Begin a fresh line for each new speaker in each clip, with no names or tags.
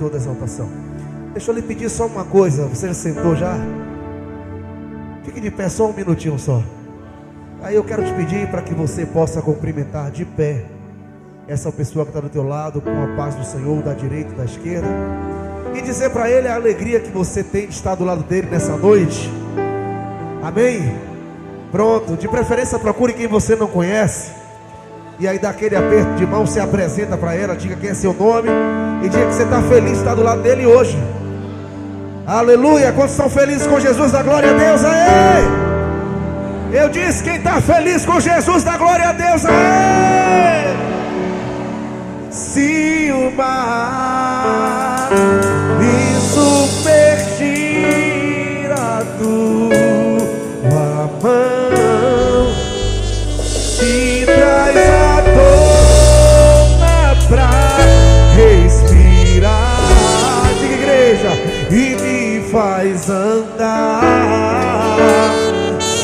toda exaltação. Deixa eu lhe pedir só uma coisa. Você já sentou já? Fique de pé só um minutinho só. Aí eu quero te pedir para que você possa cumprimentar de pé essa pessoa que está do teu lado, com a paz do Senhor, da direita e da esquerda, e dizer para ele a alegria que você tem de estar do lado dele nessa noite. Amém? Pronto, de preferência procure quem você não conhece, e aí dá aquele aperto de mão, se apresenta para ela, diga quem é seu nome, e diga que você está feliz de estar do lado dele hoje. Aleluia! Quantos estão felizes com Jesus? Da glória a Deus, aê! Eu disse, quem está feliz com Jesus, da glória a Deus, aê! Se o mar me submergir a tua mão, me traz a tona pra respirar, diga igreja, e me faz andar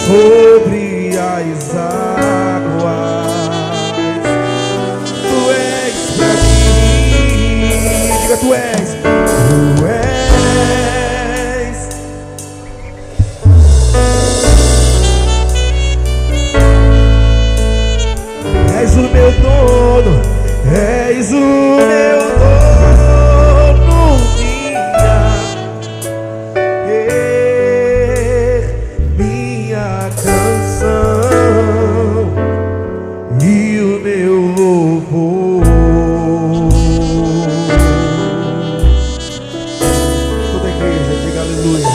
sobre as águas. Tu és pra mim, diga tu és, tu és. És o meu dono, és o meu dono, minha canção e o meu louvor. Toda a igreja diga aleluia.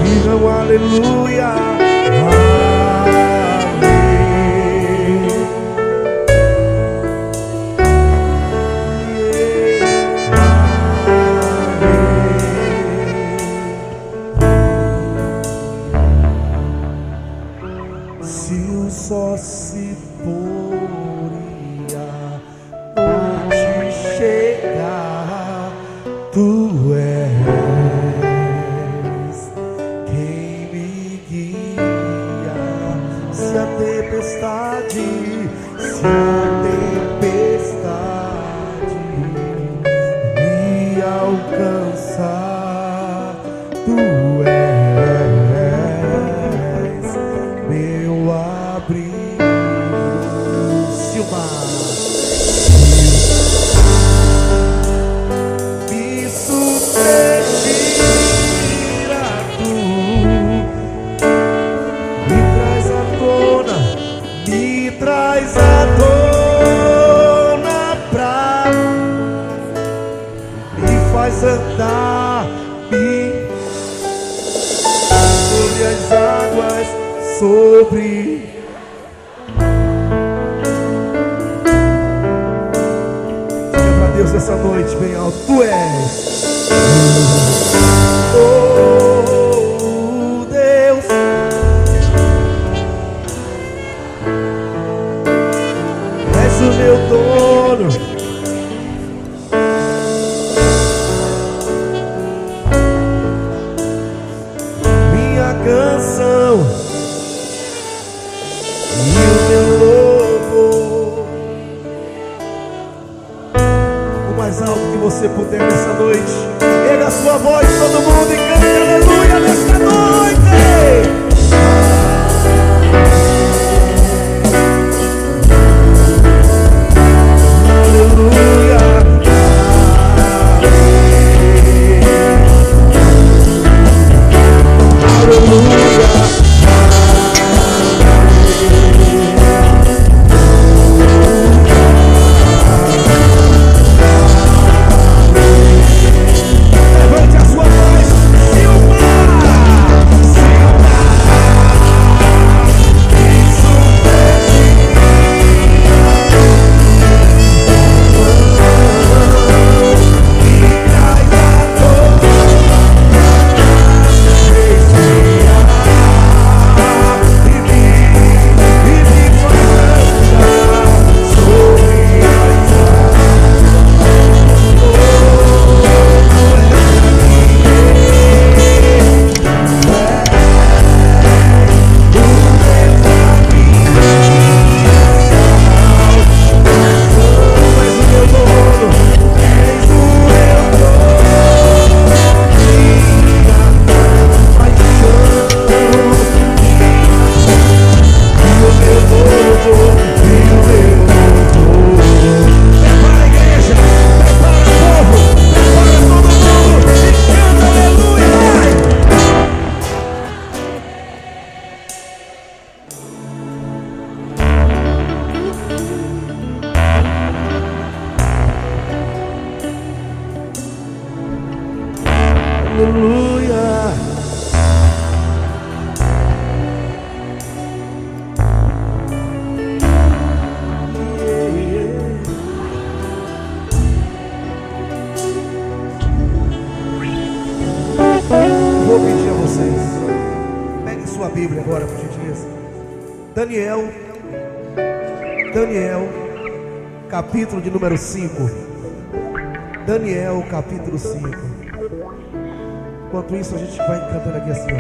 Digam aleluia. Se o sol se pôr e a noite chegar, tu és quem me guia. Se a tempestade me alcançar, tu és meu abrigo. Se o mar me submergir a tu, me traz à tona, me traz à tona pra, me faz andar, sobre as águas, sobre. Diga pra Deus essa noite bem alto, tu és, oh Deus, és o meu dono, minha canção e o meu louvor. O mais alto que você puder nessa noite, erga a sua voz, todo mundo, e cante aleluia nesta noite. Aleluia. Aleluia. Levante a sua voz, se o mar Aleluia. Vou pedir a vocês, pegue sua Bíblia agora, por gentileza. Daniel, capítulo de número 5. Daniel, capítulo 5. Enquanto isso, a gente vai cantando aqui assim, ó.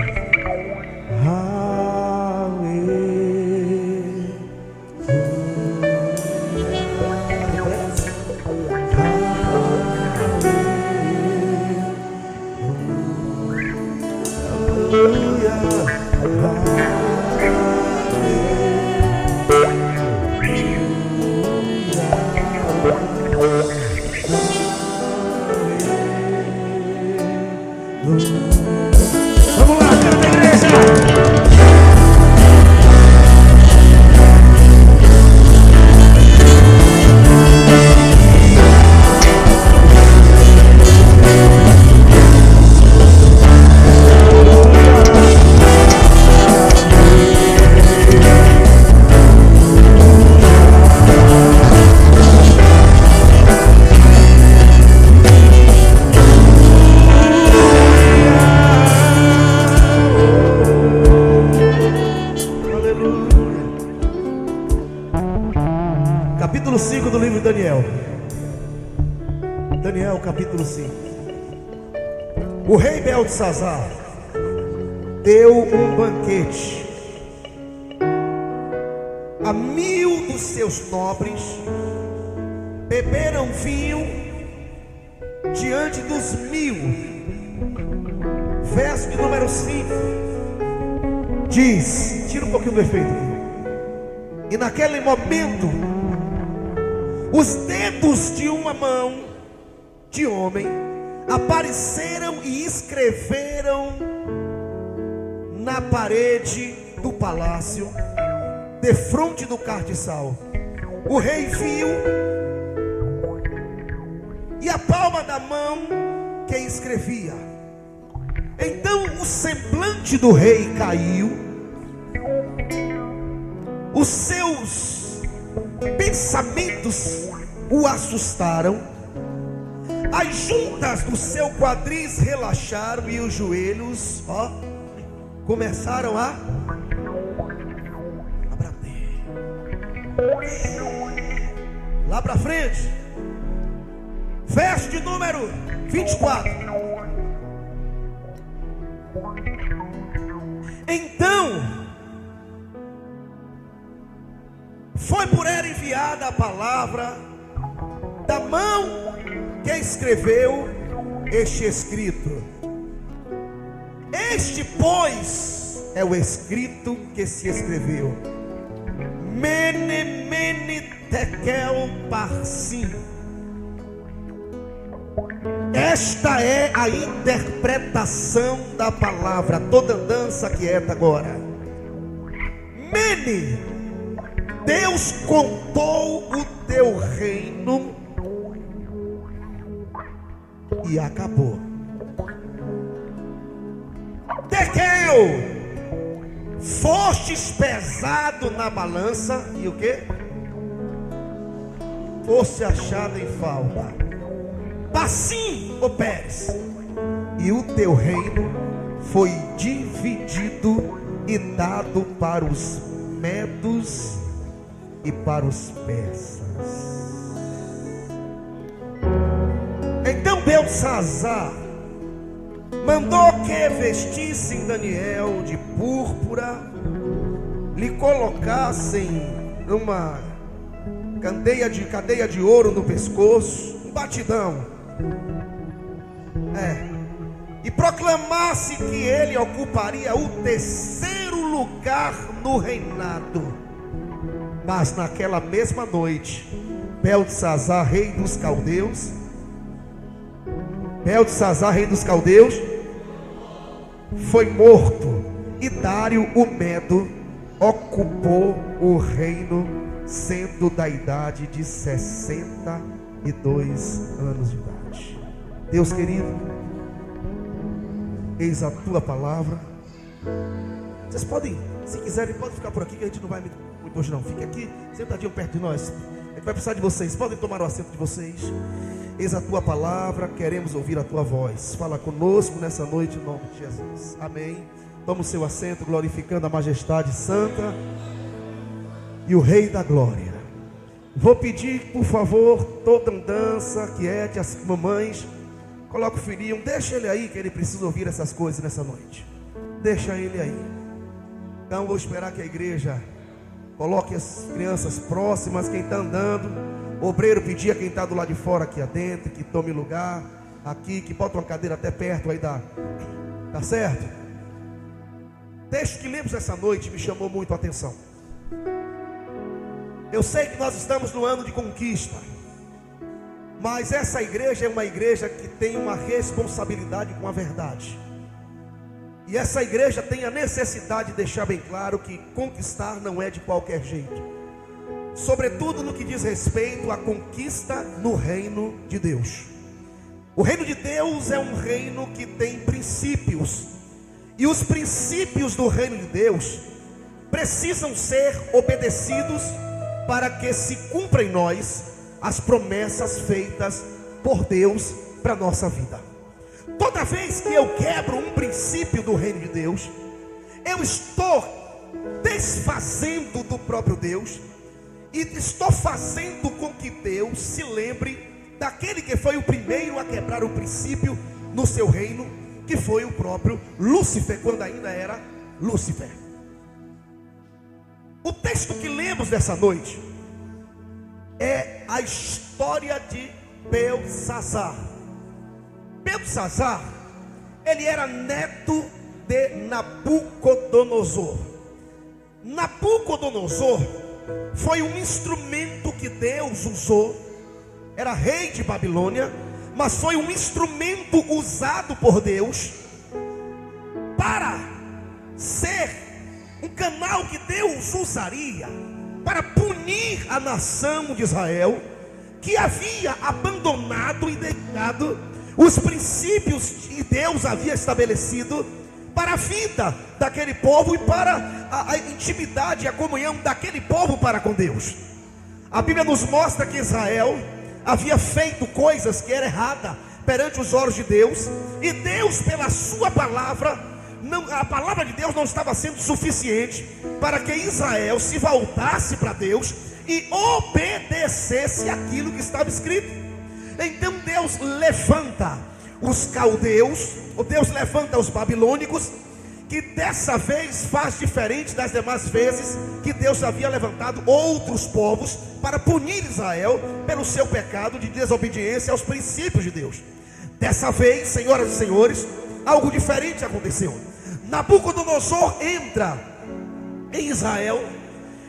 Vamos lá, canta a igreja! Capítulo 5 do livro de Daniel. Daniel, capítulo 5. O rei Beltesazar deu um banquete a 1000 dos seus nobres, beberam vinho diante dos 1000. Verso de número 5 diz, tira um pouquinho do efeito aqui. E naquele momento, os dedos de uma mão de homem apareceram e escreveram na parede do palácio, defronte do cartiçal. O rei viu, e a palma da mão que escrevia. Então o semblante do rei caiu, os seus pensamentos o assustaram, as juntas do seu quadris relaxaram e os joelhos, começaram a bater. Lá para frente, verso de número 24. Então foi por ela enviada a palavra da mão que escreveu este escrito. Este, pois, é o escrito que se escreveu: Mene, Mene, Tekel, Parsim. Esta é a interpretação da palavra. Toda dança quieta agora. Mene, Deus contou o teu reino e acabou. Tekel, fostes pesado na balança e o que? Fosse achado em falta. Passim, ô Pérez, e o teu reino foi dividido e dado para os medos e para os persas. Então Beltesazar mandou que vestissem Daniel de púrpura, lhe colocassem uma cadeia de ouro no pescoço, um batidão, e proclamasse que ele ocuparia o 3º lugar no reinado. Mas naquela mesma noite, Beltesazar, rei dos caldeus, foi morto, e Dário o Medo ocupou o reino, sendo da idade de 62 anos de idade. Deus querido, Eis a tua palavra. Vocês podem, se quiserem, podem ficar por aqui, que a gente não vai muito hoje não. Fique aqui, sentadinho perto de nós. A gente vai precisar de vocês. Podem tomar o assento de vocês. Eis a tua palavra, queremos ouvir a tua voz. Fala conosco nessa noite em nome de Jesus. Amém. Toma o seu assento, glorificando a majestade santa e o Rei da glória. Vou pedir, por favor, toda andança, quiete, as mamães, coloca o filhinho, deixa ele aí, que ele precisa ouvir essas coisas nessa noite. Deixa ele aí. Então vou esperar que a igreja coloque as crianças próximas, quem está andando. O obreiro pedir a quem está do lado de fora aqui adentro, que tome lugar aqui, que bota uma cadeira até perto aí da. Tá certo? Texto que lemos essa noite me chamou muito a atenção. Eu sei que nós estamos no ano de conquista, mas essa igreja é uma igreja que tem uma responsabilidade com a verdade. E essa igreja tem a necessidade de deixar bem claro que conquistar não é de qualquer jeito. Sobretudo no que diz respeito à conquista no reino de Deus. O reino de Deus é um reino que tem princípios. E os princípios do reino de Deus precisam ser obedecidos para que se cumpra em nós as promessas feitas por Deus para a nossa vida. Toda vez que eu quebro um princípio do reino de Deus, eu estou desfazendo do próprio Deus e estou fazendo com que Deus se lembre daquele que foi o primeiro a quebrar o princípio no seu reino, que foi o próprio Lúcifer, quando ainda era Lúcifer. O texto que lemos dessa noite é a história de Beltsazar. Beltsazar, ele era neto de Nabucodonosor. Nabucodonosor foi um instrumento que Deus usou. Era rei de Babilônia, mas foi um instrumento usado por Deus para ser um canal que Deus usaria para punir a nação de Israel, que havia abandonado e deixado os princípios que Deus havia estabelecido para a vida daquele povo e para a intimidade e a comunhão daquele povo para com Deus. A Bíblia nos mostra que Israel havia feito coisas que eram erradas perante os olhos de Deus, e Deus, pela sua palavra, a palavra de Deus não estava sendo suficiente para que Israel se voltasse para Deus e obedecesse aquilo que estava escrito. Então Deus levanta os caldeus, ou Deus levanta os babilônicos, que dessa vez faz diferente das demais vezes que Deus havia levantado outros povos para punir Israel pelo seu pecado de desobediência aos princípios de Deus. Dessa vez, senhoras e senhores, algo diferente aconteceu. Nabucodonosor entra em Israel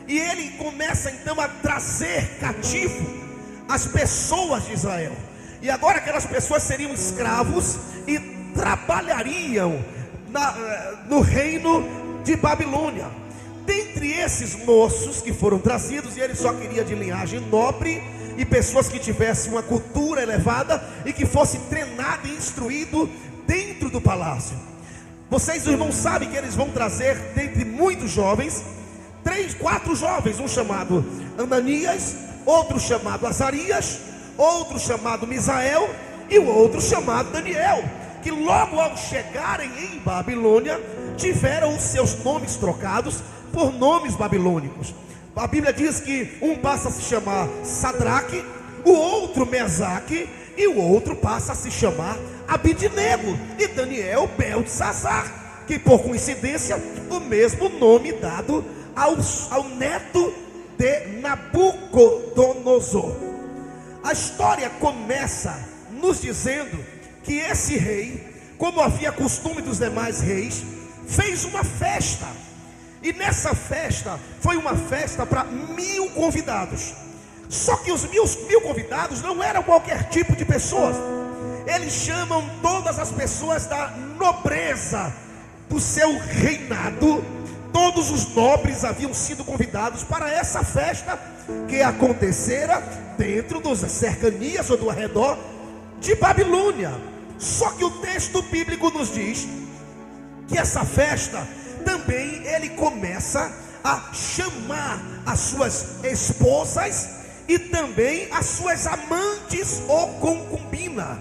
e ele começa então a trazer cativo as pessoas de Israel. E agora aquelas pessoas seriam escravos e trabalhariam no reino de Babilônia. Dentre esses moços que foram trazidos, e ele só queria de linhagem nobre e pessoas que tivessem uma cultura elevada e que fosse treinado e instruído dentro do palácio. Vocês, irmãos, sabem que eles vão trazer dentre muitos jovens, 4 jovens, um chamado Ananias, outro chamado Azarias, outro chamado Misael e o outro chamado Daniel, que logo ao chegarem em Babilônia tiveram os seus nomes trocados por nomes babilônicos. A Bíblia diz que um passa a se chamar Sadraque, o outro Mesaque e o outro passa a se chamar Abidnego, e Daniel Beltsazar, que por coincidência o mesmo nome dado ao neto de Nabucodonosor. A história começa nos dizendo que esse rei, como havia costume dos demais reis, fez uma festa. E nessa festa foi uma festa para 1000 convidados. Só que os 1000 convidados não eram qualquer tipo de pessoas. Eles chamam todas as pessoas da nobreza do seu reinado. Todos os nobres haviam sido convidados para essa festa que acontecera dentro das cercanias ou do arredor de Babilônia. Só que o texto bíblico nos diz que essa festa também ele começa a chamar as suas esposas e também as suas amantes ou concubinas,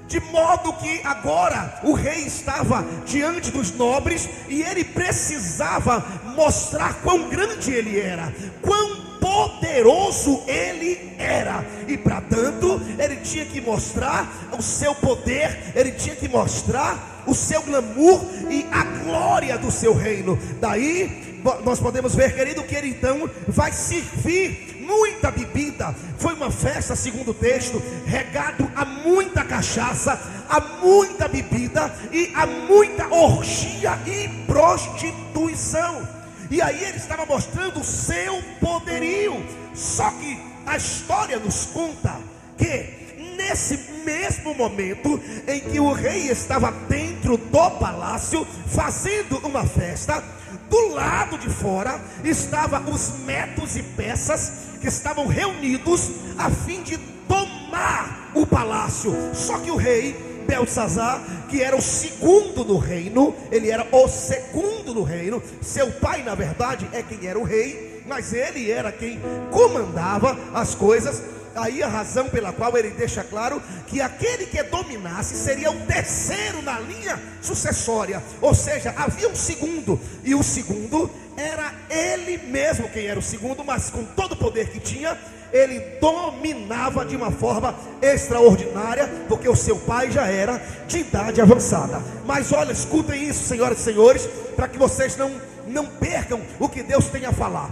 de modo que agora o rei estava diante dos nobres e ele precisava mostrar quão grande ele era, quão poderoso ele era, e para tanto ele tinha que mostrar o seu poder, ele tinha que mostrar o seu glamour e a glória do seu reino. Daí nós podemos ver, querido, que ele então vai servir muita bebida. Foi uma festa, segundo o texto, regado a muita cachaça, a muita bebida e a muita orgia e prostituição. E aí ele estava mostrando o seu poderio. Só que a história nos conta que nesse mesmo momento em que o rei estava dentro do palácio fazendo uma festa, do lado de fora estavam os medos e peças que estavam reunidos a fim de tomar o palácio. Só que o rei Beltesazar, que era o segundo no reino, ele era o segundo no reino. Seu pai, na verdade, é quem era o rei, mas ele era quem comandava as coisas. Aí a razão pela qual ele deixa claro que aquele que dominasse seria o terceiro na linha sucessória. Ou seja, havia um segundo, e o segundo era ele mesmo quem era o segundo, mas com todo o poder que tinha, ele dominava de uma forma extraordinária, porque o seu pai já era de idade avançada. Mas olha, escutem isso, senhoras e senhores, para que vocês não percam o que Deus tem a falar.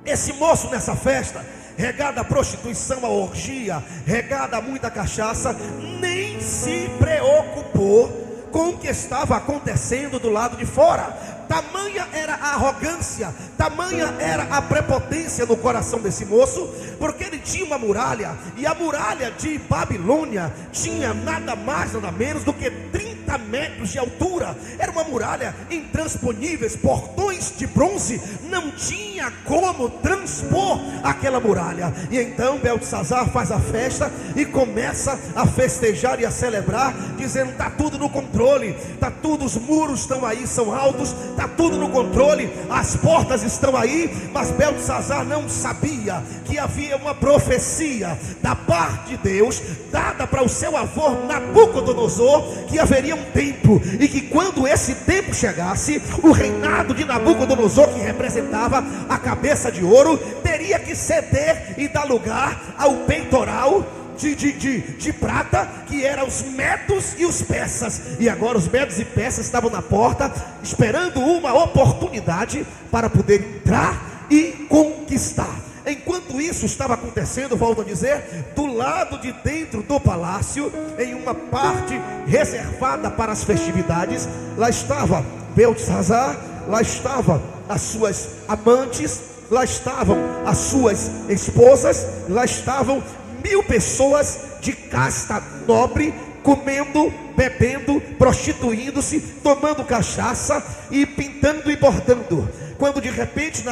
Esse moço nessa festa, regada a prostituição, a orgia, regada a muita cachaça, nem se preocupou com o que estava acontecendo do lado de fora. Tamanha era a arrogância, tamanha era a prepotência no coração desse moço, porque ele tinha uma muralha, e a muralha de Babilônia tinha nada mais, nada menos do que 30 metros de altura. Era uma muralha intransponível, portões de bronze, não tinha como transpor aquela muralha. E então Beltesazar faz a festa e começa a festejar e a celebrar, dizendo: está tudo no controle, está tudo, os muros estão aí, são altos, está tudo no controle, as portas estão aí. Mas Beltesazar não sabia que havia uma profecia da parte de Deus, dada para o seu avô Nabucodonosor, que haveria um tempo, e que quando esse tempo chegasse, o reinado de Nabucodonosor, que representava a cabeça de ouro, teria que ceder e dar lugar ao peitoral de prata, que eram os medos e os persas. E agora os medos e persas estavam na porta, esperando uma oportunidade para poder entrar e conquistar. Enquanto isso estava acontecendo, volto a dizer, do lado de dentro do palácio, em uma parte reservada para as festividades, lá estava Beltesazar, lá estavam as suas amantes, lá estavam as suas esposas, lá estavam 1000 pessoas de casta nobre, comendo, bebendo, prostituindo-se, tomando cachaça e pintando e bordando. Quando de repente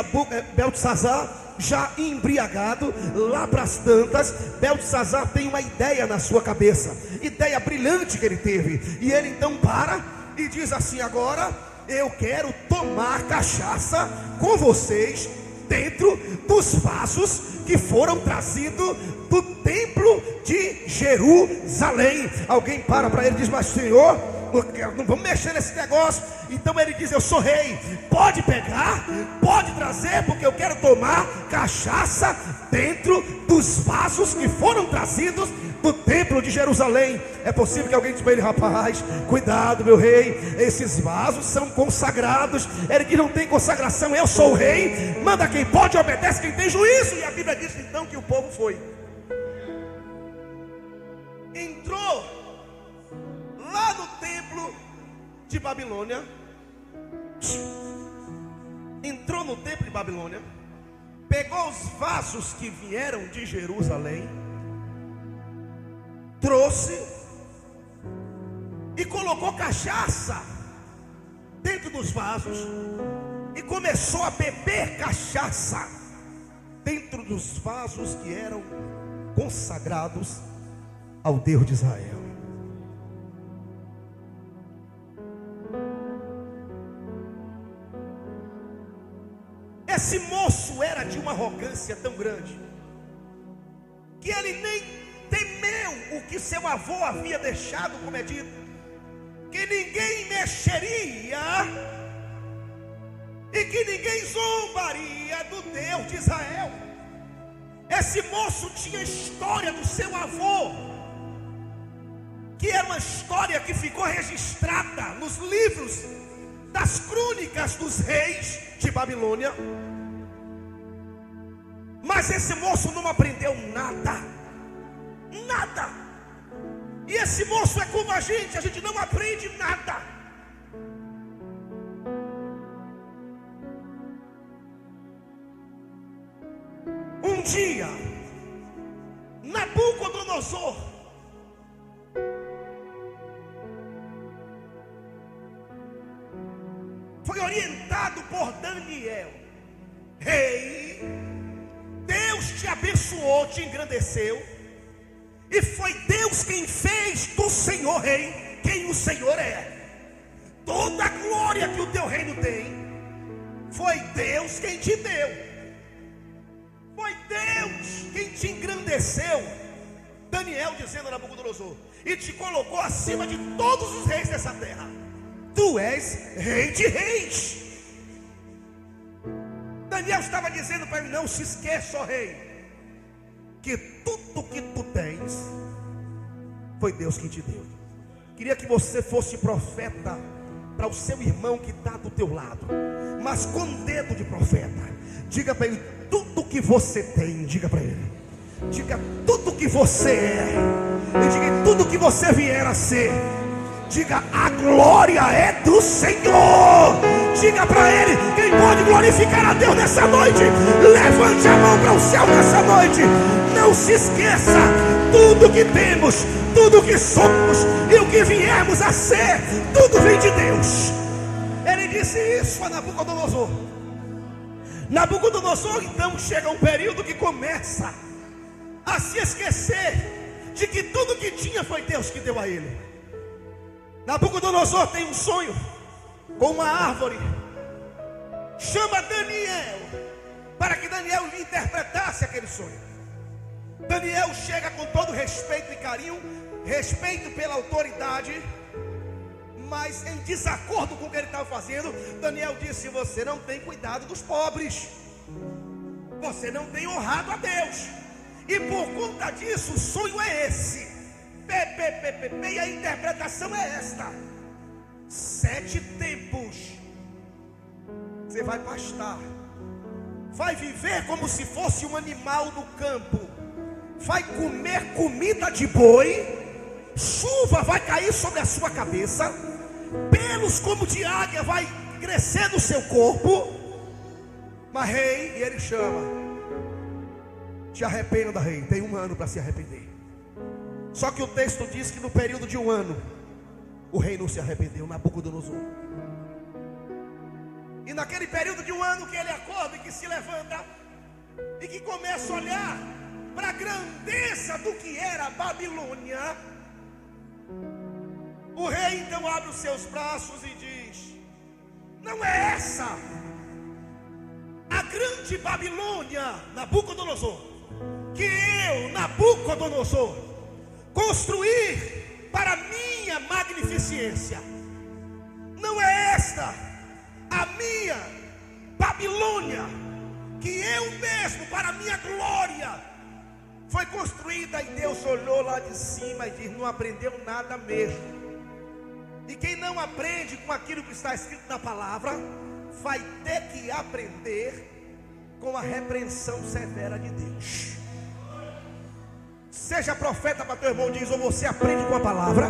Beltesazar, já embriagado, lá para as tantas, Beltesazar tem uma ideia na sua cabeça, ideia brilhante que ele teve, e ele então para e diz assim: agora eu quero tomar cachaça com vocês, dentro dos vasos que foram trazidos do templo de Jerusalém. Alguém para ele e diz: mas Senhor, não vamos mexer nesse negócio. Então ele diz: eu sou rei, pode pegar, pode trazer, porque eu quero tomar cachaça dentro dos vasos que foram trazidos do templo de Jerusalém. É possível que alguém diga para ele: rapaz, cuidado meu rei, esses vasos são consagrados. Ele diz: não tem consagração, eu sou o rei, manda quem pode, obedece quem tem juízo. E a Bíblia diz então que o povo foi, entrou lá no templo de Babilônia, entrou no templo de Babilônia, pegou os vasos que vieram de Jerusalém, trouxe e colocou cachaça dentro dos vasos e começou a beber cachaça dentro dos vasos que eram consagrados ao Deus de Israel.
Esse moço era de uma arrogância tão grande que ele nem temeu o que seu avô havia deixado como é dito, que ninguém mexeria e que ninguém zombaria do Deus de Israel. Esse moço tinha a história do seu avô, que era uma história que ficou registrada nos livros das crônicas dos reis de Babilônia. Mas esse moço não aprendeu nada. Nada. E esse moço é como a gente não aprende nada. Um dia, Nabucodonosor foi orientado por Daniel: rei, Deus te abençoou, te engrandeceu, e foi Deus quem fez do Senhor rei quem o Senhor é. Toda a glória que o teu reino tem, foi Deus quem te deu. Foi Deus quem te engrandeceu. Daniel dizendo a Nabucodonosor: e te colocou acima de todos os reis dessa terra. Tu és rei de reis. Daniel estava dizendo para ele: não se esqueça, ó rei, que tudo que tu tens foi Deus que te deu. Queria que você fosse profeta para o seu irmão que está do teu lado, mas com dedo de profeta. Diga para ele tudo que você tem. Diga para ele, diga tudo que você é, e diga tudo que você vier a ser. Diga: a glória é do Senhor. Diga para ele: quem pode glorificar a Deus nessa noite, levante a mão para o céu nessa noite. Não se esqueça, tudo que temos, tudo que somos e o que viemos a ser, tudo vem de Deus. Ele disse isso a Nabucodonosor. Nabucodonosor então chega um período que começa a se esquecer de que tudo que tinha foi Deus que deu a ele. Nabucodonosor tem um sonho com uma árvore, chama Daniel para que Daniel lhe interpretasse aquele sonho. Daniel chega com todo respeito e carinho, respeito pela autoridade, mas em desacordo com o que ele estava fazendo. Daniel disse: você não tem cuidado dos pobres, você não tem honrado a Deus, e por conta disso o sonho é esse. E a interpretação é esta: 7 tempos você vai pastar, vai viver como se fosse um animal do campo, vai comer comida de boi, chuva vai cair sobre a sua cabeça, pelos como de águia vai crescer no seu corpo. Mas rei, e ele chama: te arrependa, rei, tem 1 ano para se arrepender. Só que o texto diz que no período de 1 ano o rei não se arrependeu, Nabucodonosor. E naquele período de 1 ano que ele acorda e que se levanta e que começa a olhar para a grandeza do que era a Babilônia, o rei então abre os seus braços e diz: não é essa a grande Babilônia, Nabucodonosor, que eu, Nabucodonosor, construir para minha magnificência. Não é esta a minha Babilônia, que eu mesmo, para minha glória, foi construída. E Deus olhou lá de cima e disse: não aprendeu nada mesmo. E quem não aprende com aquilo que está escrito na palavra, vai ter que aprender com a repreensão severa de Deus. Seja profeta para teu irmão, diz: ou você aprende com a palavra,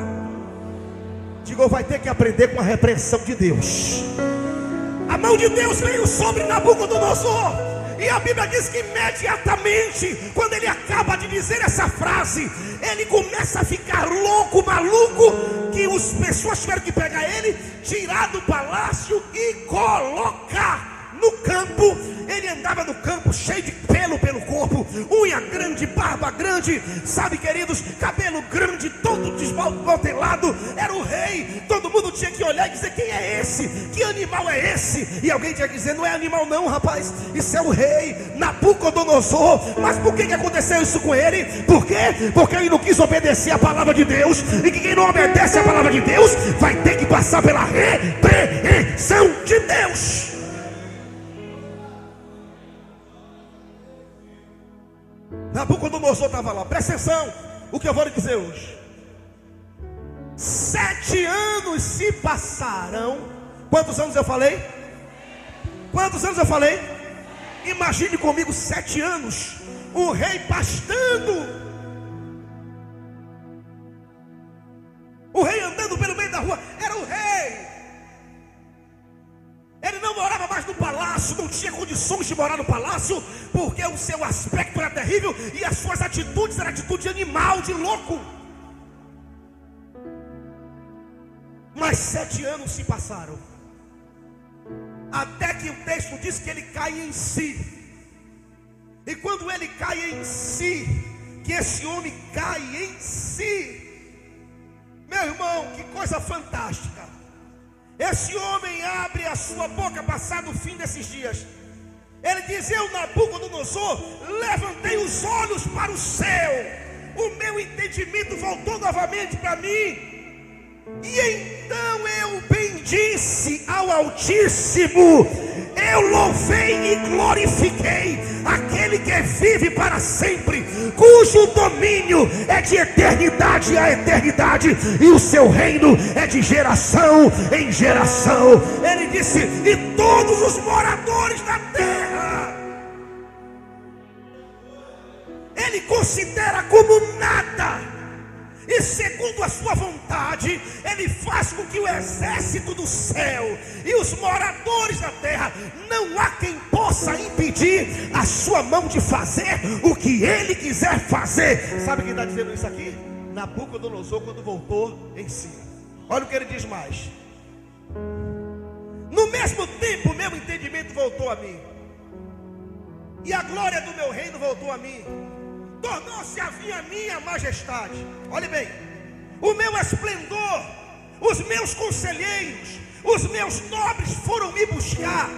diga, ou vai ter que aprender com a repreensão de Deus. A mão de Deus veio sobre Nabucodonosor, e a Bíblia diz que imediatamente, quando ele acaba de dizer essa frase, ele começa a ficar louco, maluco, que as pessoas tiveram que pegar ele, tirar do palácio e colocar no campo. Ele andava no campo cheio de pelo pelo corpo, unha grande, barba grande, sabe, queridos, cabelo grande, todo desbotado. modelado, era o rei. Todo mundo tinha que olhar e dizer: quem é esse? Que animal é esse? E alguém tinha que dizer: não é animal não, rapaz, isso é o rei Nabucodonosor. Mas por que aconteceu isso com ele? Por quê? Porque ele não quis obedecer a palavra de Deus. E que quem não obedece a palavra de Deus vai ter que passar pela repreensão de Deus. Nabucodonosor estava lá. Presta atenção o que eu vou lhe dizer hoje. 7 anos se passaram. Quantos anos eu falei? Quantos anos eu falei? Imagine comigo 7 anos. O rei pastando. O rei andando pelo meio da rua. Era o rei. Ele não morava mais no palácio. Não tinha condições de morar no palácio, porque o seu aspecto era terrível e as suas atitudes eram atitude de animal, de louco. Mas 7 anos se passaram, até que o texto diz que ele cai em si. E quando ele cai em si, que esse homem cai em si, meu irmão, que coisa fantástica. Esse homem abre a sua boca passado o fim desses dias. Ele diz: eu, Nabucodonosor, levantei os olhos para o céu. O meu entendimento voltou novamente para mim. E então eu bendisse ao Altíssimo, eu louvei e glorifiquei aquele que vive para sempre, cujo domínio é de eternidade a eternidade, e o seu reino é de geração em geração. Ele disse: e todos os moradores da terra, ele considera como nada. E segundo a sua vontade, ele faz com que o exército do céu e os moradores da terra, não há quem possa impedir a sua mão de fazer o que ele quiser fazer. Sabe quem está dizendo isso aqui? Nabucodonosor, quando voltou em si. Olha o que ele diz mais: no mesmo tempo meu entendimento voltou a mim, e a glória do meu reino voltou a mim. Tornou-se a minha majestade. Olhe bem, o meu esplendor, os meus conselheiros, os meus nobres foram me buscar,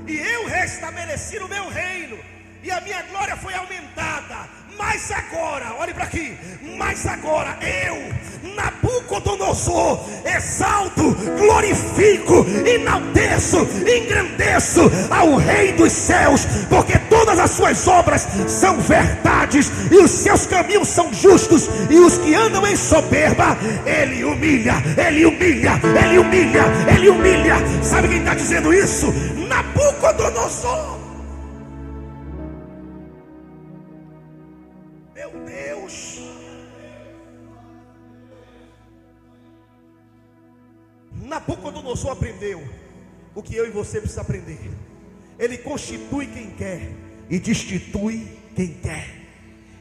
e eu restabeleci o meu reino, e a minha glória foi aumentada. Mas agora, olhe para aqui, mas agora eu, Nabucodonosor, exalto, glorifico, enalteço, engrandeço ao Rei dos céus, porque todas as suas obras são verdades, e os seus caminhos são justos, e os que andam em soberba, ele humilha, ele humilha, ele humilha, ele humilha. Sabe quem está dizendo isso? Nabucodonosor. Meu Deus. Nabucodonosor aprendeu o que eu e você precisamos aprender. Ele constitui quem quer e destitui quem quer.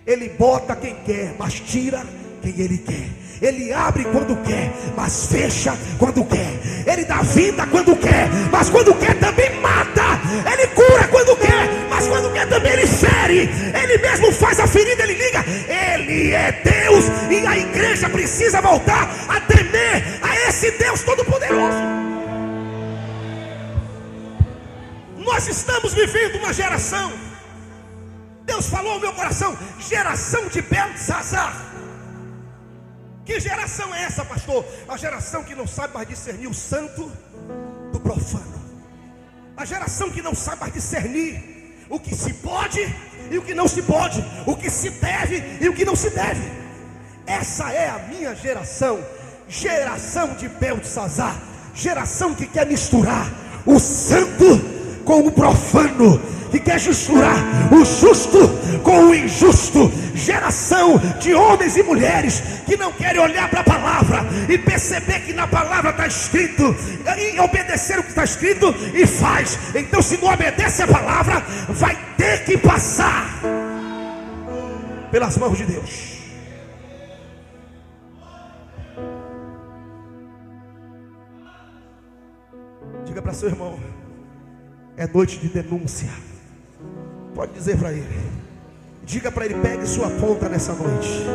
Ele bota quem quer, mas tira quem ele quer. Ele abre quando quer, mas fecha quando quer. Ele dá vida quando quer, mas quando quer também mata. Ele cura quando quer, mas quando quer também ele fere. Ele mesmo faz a ferida, ele liga. Ele é Deus, e a igreja precisa voltar a temer a esse Deus todo-poderoso. Nós estamos vivendo uma geração, Deus falou ao meu coração, geração de Beltzazar. Que geração é essa, pastor? A geração que não sabe mais discernir o santo do profano. A geração que não sabe mais discernir o que se pode e o que não se pode, o que se deve e o que não se deve. Essa é a minha geração. Geração de Beltzazar. Geração que quer misturar o santo com o profano, que quer misturar o justo com o injusto. Geração de homens e mulheres que não querem olhar para a palavra e perceber que na palavra está escrito, e obedecer o que está escrito e faz. Então, se não obedece a palavra, vai ter que passar pelas mãos de Deus. Diga para seu irmão: é noite de denúncia. Pode dizer para ele, diga para ele: pegue sua ponta nessa noite.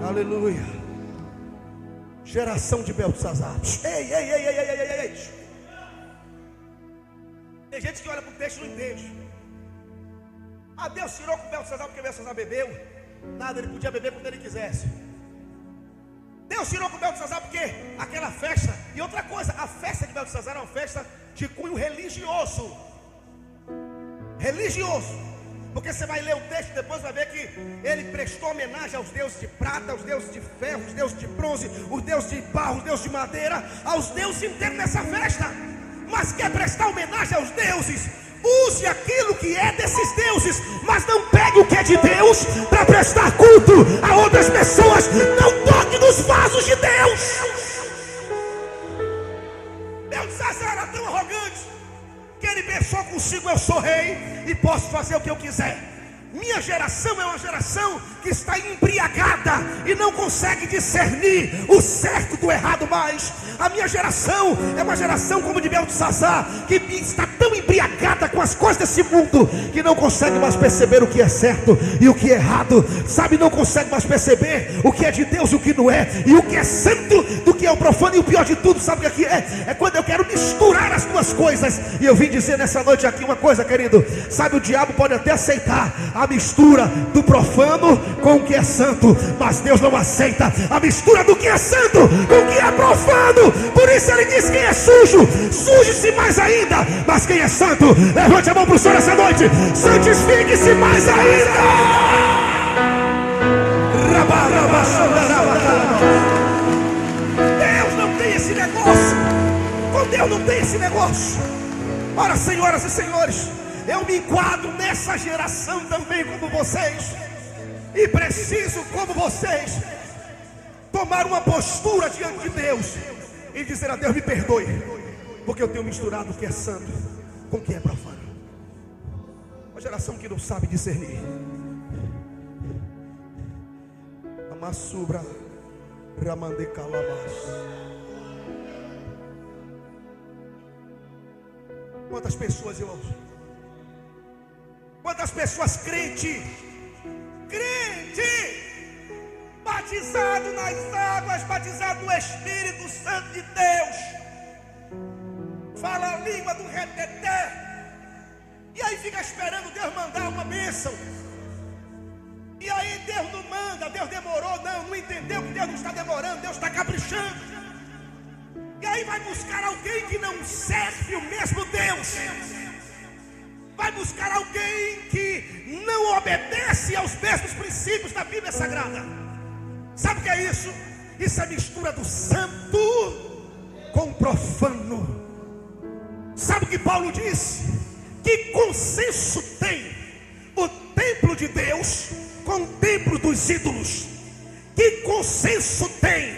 Aleluia. Geração de Beltesazar. Ei. Tem gente que olha para o texto e não entende. Deus tirou com Beltesazar porque Beltesazar bebeu. Nada, ele podia beber quando ele quisesse. Deus tirou com Beltesazar porque aquela festa. E outra coisa, a festa de Beltesazar era uma festa de cunho religioso. Porque você vai ler o texto depois, vai ver que ele prestou homenagem aos deuses de prata, aos deuses de ferro, os deuses de bronze, os deuses de barro, os deuses de madeira, aos deuses inteiros nessa festa. Mas quer prestar homenagem aos deuses, use aquilo que é desses deuses, mas não pegue o que é de Deus para prestar culto a outras pessoas. Não toque nos vasos de Deus. Beltesazar era tão arrogante que ele pensou consigo: eu sou rei e posso fazer o que eu quiser. Minha geração é uma geração que está embriagada e não consegue discernir o certo do errado mais. A minha geração é uma geração como de Beltesazar, que está tão embriagada com as coisas desse mundo que não consegue mais perceber o que é certo e o que é errado. Sabe, não consegue mais perceber o que é de Deus e o que não é, e o que é santo do que é o profano. E o pior de tudo, sabe o que é? É quando eu quero misturar as duas coisas. E eu vim dizer nessa noite aqui uma coisa, querido. Sabe, o diabo pode até aceitar a mistura do profano com o que é santo, mas Deus não aceita a mistura do que é santo com o que é profano. Por isso ele diz: quem é sujo, suje-se mais ainda. Mas quem é santo, levante a mão para o Senhor essa noite, santifique-se mais ainda. Deus não tem esse negócio. Com Deus não tem esse negócio. Ora, senhoras e senhores, eu me enquadro nessa geração também como vocês, e preciso, como vocês, tomar uma postura diante de Deus e dizer a Deus: me perdoe, porque eu tenho misturado o que é santo com o que é profano. Uma geração que não sabe discernir. Amassubra Ramande Calabas. Quantas pessoas, irmãos? Quantas pessoas crente, batizado nas águas, batizado no Espírito Santo de Deus, fala a língua do reteté, e aí fica esperando Deus mandar uma bênção. E aí Deus não manda, Deus demorou, não entendeu que Deus não está demorando, Deus está caprichando. E aí vai buscar alguém que não serve o mesmo Deus, vai buscar alguém que não obedece aos mesmos princípios da Bíblia Sagrada. Sabe o que é isso? Isso é mistura do santo com o profano. Sabe o que Paulo disse? Que consenso tem o templo de Deus com o templo dos ídolos? Que consenso tem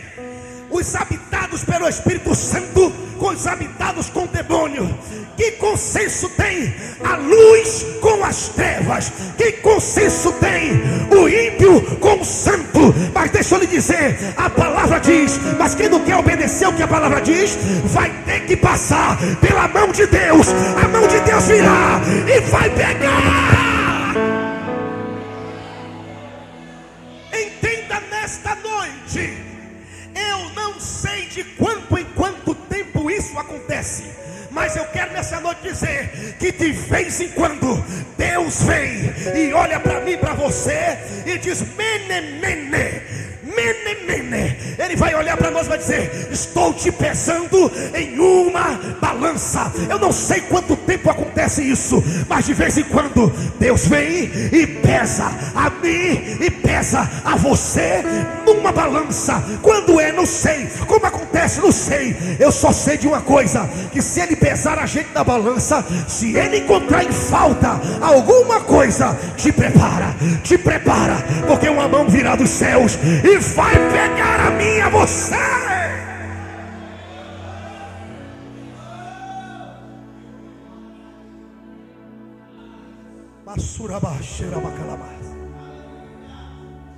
os habitados pelo Espírito Santo com os habitados com o demônio? Que consenso tem a luz com as trevas? Que consenso tem o ímpio com o santo? Mas deixa eu lhe dizer, a palavra diz, mas quem não quer obedecer o que a palavra diz, vai ter que passar pela mão de Deus. A mão de Deus virá e vai pegar. Entenda nesta noite, eu não sei de quanto em quanto tempo isso acontece, mas eu quero nessa noite dizer que de vez em quando Deus vem e olha para mim, para você, e diz: mene, mene. Ele vai olhar para nós e vai dizer: estou te pesando em uma balança. Eu não sei quanto tempo acontece isso, mas de vez em quando Deus vem e pesa a mim e pesa a você numa balança. Quando é, não sei. Como acontece, não sei. Eu só sei de uma coisa: que se Ele pesar a gente na balança, se Ele encontrar em falta alguma coisa, te prepara, porque uma mão virá dos céus e vai pegar a mim e a você.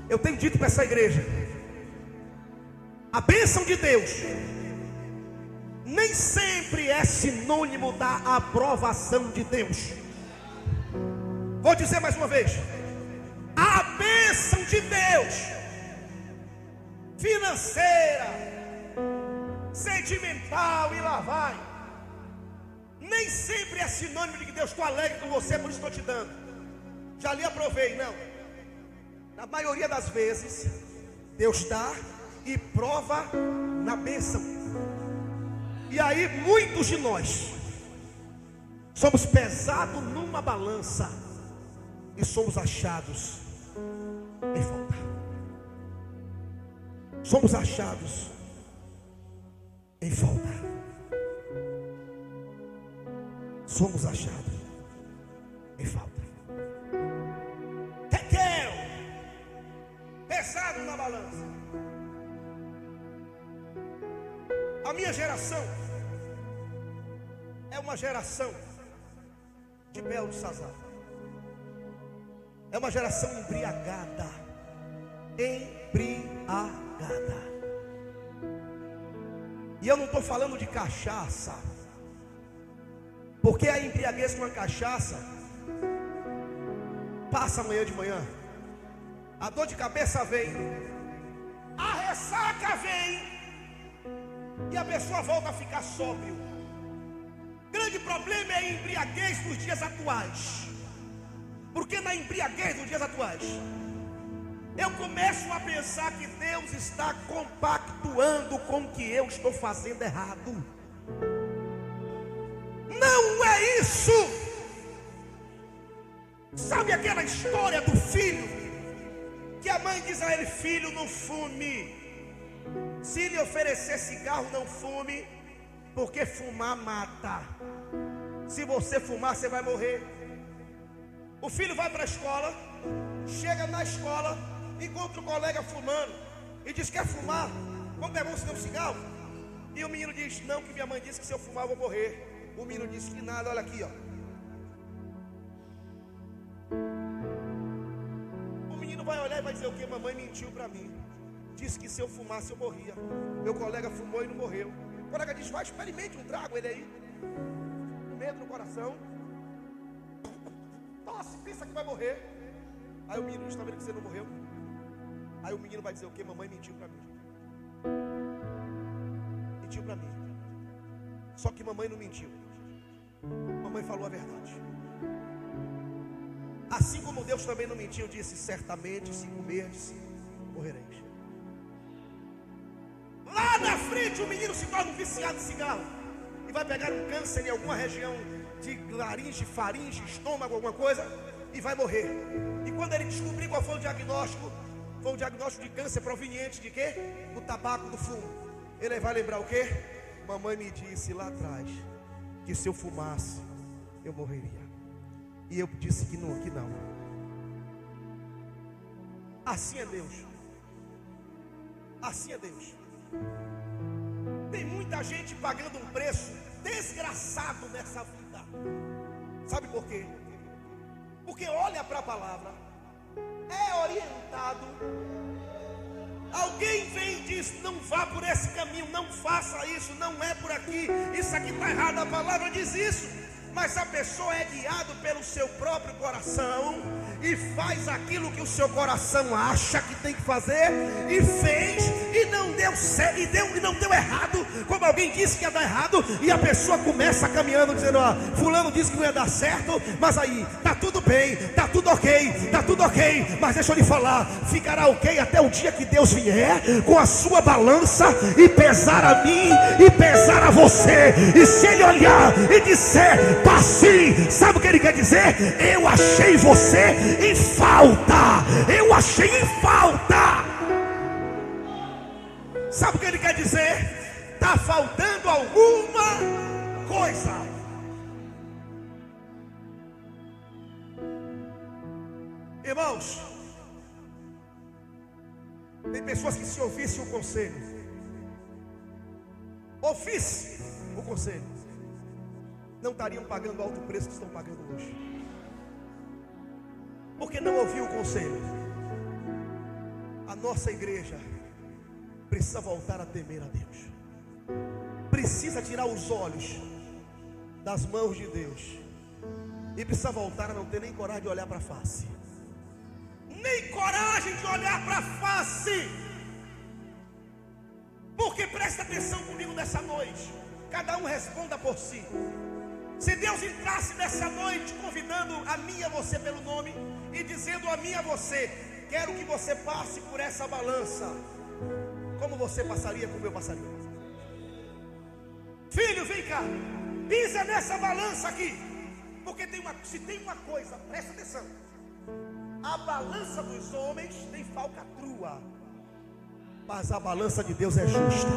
Eu tenho dito para essa igreja: a bênção de Deus nem sempre é sinônimo da aprovação de Deus. Vou dizer mais uma vez: a bênção de Deus financeira, sentimental e lá vai. Nem sempre é sinônimo de que Deus está alegre com você, por isso estou te dando. Já lhe aprovei, não. Na maioria das vezes, Deus dá e prova na bênção. E aí muitos de nós somos pesados numa balança e somos achados em falta. Somos achados em falta. Somos achados em falta. Tequel, pesado na balança. A minha geração é uma geração de Belsazar. É uma geração embriagada. Embriagada. E eu não estou falando de cachaça, porque a embriaguez com a cachaça passa amanhã de manhã. A dor de cabeça vem, a ressaca vem, e a pessoa volta a ficar sóbrio. Grande problema é a embriaguez nos dias atuais. Porque na embriaguez dos dias atuais, eu começo a pensar que Deus está compactuando com o que eu estou fazendo errado. Não é isso. Sabe aquela história do filho, que a mãe diz a ele: filho, não fume. Se lhe oferecer cigarro, não fume, porque fumar mata. Se você fumar, você vai morrer. O filho vai para a escola, chega na escola, encontra o colega fumando e diz: quer fumar? Vamos pegar um cigarro? E o menino diz: não, que minha mãe disse que se eu fumar eu vou morrer. O menino disse que nada, olha aqui, ó. O menino vai olhar e vai dizer o que? Mamãe mentiu para mim. Disse que se eu fumasse eu morria. Meu colega fumou e não morreu. O colega diz: vai, experimente um trago, ele aí. Medo no coração. Nossa, pensa que vai morrer. Aí o menino diz: está vendo que você não morreu? Aí o menino vai dizer o que? Mamãe mentiu para mim. Mentiu para mim. Só que mamãe não mentiu. Mamãe falou a verdade. Assim como Deus também não mentiu, disse: certamente se comerdes, morrereis. Lá na frente o menino se torna um viciado de cigarro e vai pegar um câncer em alguma região de laringe, faringe, estômago, alguma coisa, e vai morrer. E quando ele descobrir qual foi o diagnóstico, foi um diagnóstico de câncer proveniente de quê? Do tabaco, do fumo. Ele vai lembrar o quê? Mamãe me disse lá atrás que se eu fumasse eu morreria. E eu disse que não, que não. Assim é Deus. Assim é Deus. Tem muita gente pagando um preço desgraçado nessa vida. Sabe por quê? Porque olha para a palavra, é orientado. Alguém vem e diz: não vá por esse caminho, não faça isso, não é por aqui, isso aqui está errado. A palavra diz isso. Mas a pessoa é guiada pelo seu próprio coração e faz aquilo que o seu coração acha que tem que fazer, e fez, e não deu certo, e não deu errado, como alguém disse que ia dar errado, e a pessoa começa caminhando dizendo: ó, fulano disse que não ia dar certo, mas aí, tá tudo bem, tá tudo ok, mas deixa eu lhe falar, ficará ok até o dia que Deus vier com a sua balança e pesar a mim e pesar a você, e se ele olhar e disser: tá sim, sabe o que ele quer dizer? Eu achei você em falta. Eu achei em falta. Sabe o que ele quer dizer? Está faltando alguma coisa. Irmãos, tem pessoas que, se ouvissem o conselho, não estariam pagando alto preço que estão pagando hoje. Porque não ouviu o conselho. A nossa igreja precisa voltar a temer a Deus. Precisa tirar os olhos das mãos de Deus. E precisa voltar a não ter nem coragem de olhar para a face. Nem coragem de olhar para a face. Porque presta atenção comigo nessa noite. Cada um responda por si. Se Deus entrasse nessa noite convidando a mim e a você pelo nome e dizendo a mim e a você: quero que você passe por essa balança, como você passaria, como eu passaria? Filho, vem cá, pisa nessa balança aqui. Porque se tem uma coisa, presta atenção: a balança dos homens tem falcatrua, mas a balança de Deus é justa.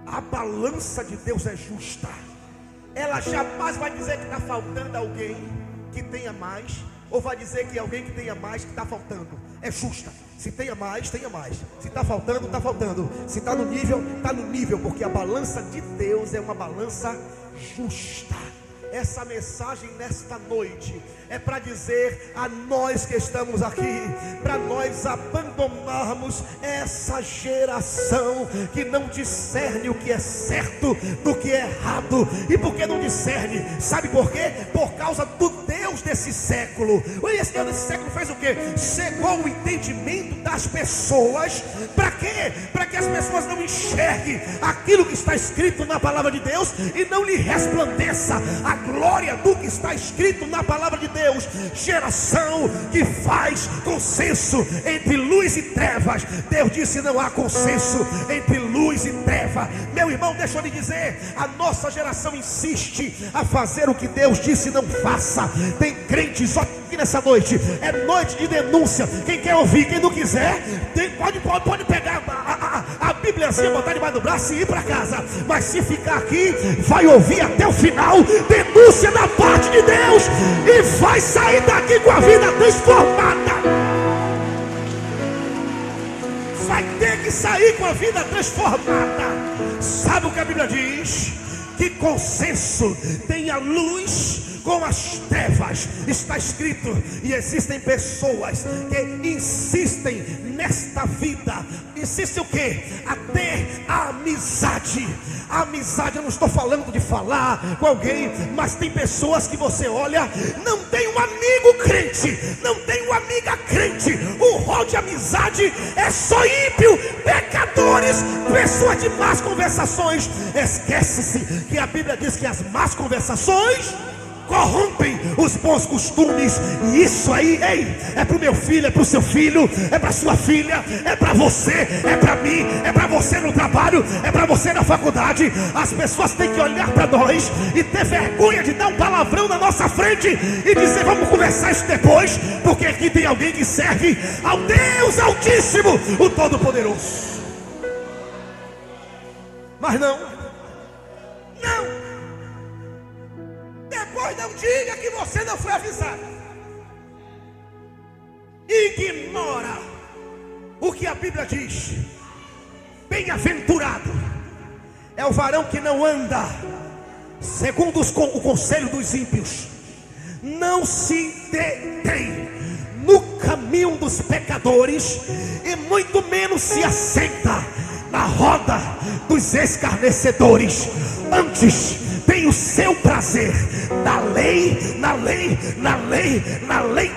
A balança de Deus é justa. Ela jamais vai dizer que está faltando alguém que tenha mais, ou vai dizer que alguém que tenha mais que está faltando. É justa. Se tenha mais, tenha mais. Se está faltando, está faltando. Se está no nível, está no nível. Porque a balança de Deus é uma balança justa. Essa mensagem nesta noite é para dizer a nós que estamos aqui, para nós abandonarmos essa geração que não discerne o que é certo do que é errado. E por que não discerne? Sabe por quê? Por causa do Deus desse século. Esse Deus desse século fez o quê? Cegou o entendimento das pessoas. Para quê? Para que as pessoas não enxerguem aquilo que está escrito na palavra de Deus e não lhe resplandeça a glória do que está escrito na palavra de Deus. Geração que faz consenso entre luz e trevas. Deus disse: não há consenso entre luz e treva. Meu irmão, deixa eu lhe dizer, a nossa geração insiste a fazer o que Deus disse não faça. Tem crentes só aqui nessa noite, é noite de denúncia. Quem quer ouvir, quem não quiser, pode pegar a Bíbliazinha, botar debaixo do braço e ir para casa. Mas se ficar aqui, vai ouvir até o final denúncia da parte de Deus e vai sair daqui com a vida transformada. Vai ter que sair com a vida transformada. Sabe o que a Bíblia diz? Que consenso tem a luz com as trevas. Está escrito. E existem pessoas que insistem nesta vida. Insistem o quê? A ter a amizade. A amizade, eu não estou falando de falar com alguém, mas tem pessoas que você olha, não tem um amigo crente, não tem uma amiga crente. O rol de amizade é só ímpio, pecadores, pessoas de más conversações. Esquece-se que a Bíblia diz que as más conversações corrompem os bons costumes. E isso aí, ei, é para o meu filho, é para o seu filho, é para a sua filha, é para você, é para mim, é para você no trabalho, é para você na faculdade. As pessoas têm que olhar para nós e ter vergonha de dar um palavrão na nossa frente e dizer: vamos conversar isso depois, porque aqui tem alguém que serve ao Deus Altíssimo, o Todo-Poderoso. Mas não. Depois não diga que você não foi avisado. Ignora o que a Bíblia diz. Bem-aventurado é o varão que não anda segundo o conselho dos ímpios, não se detém no caminho dos pecadores, e muito menos se assenta na roda dos escarnecedores. Antes tem o seu prazer na lei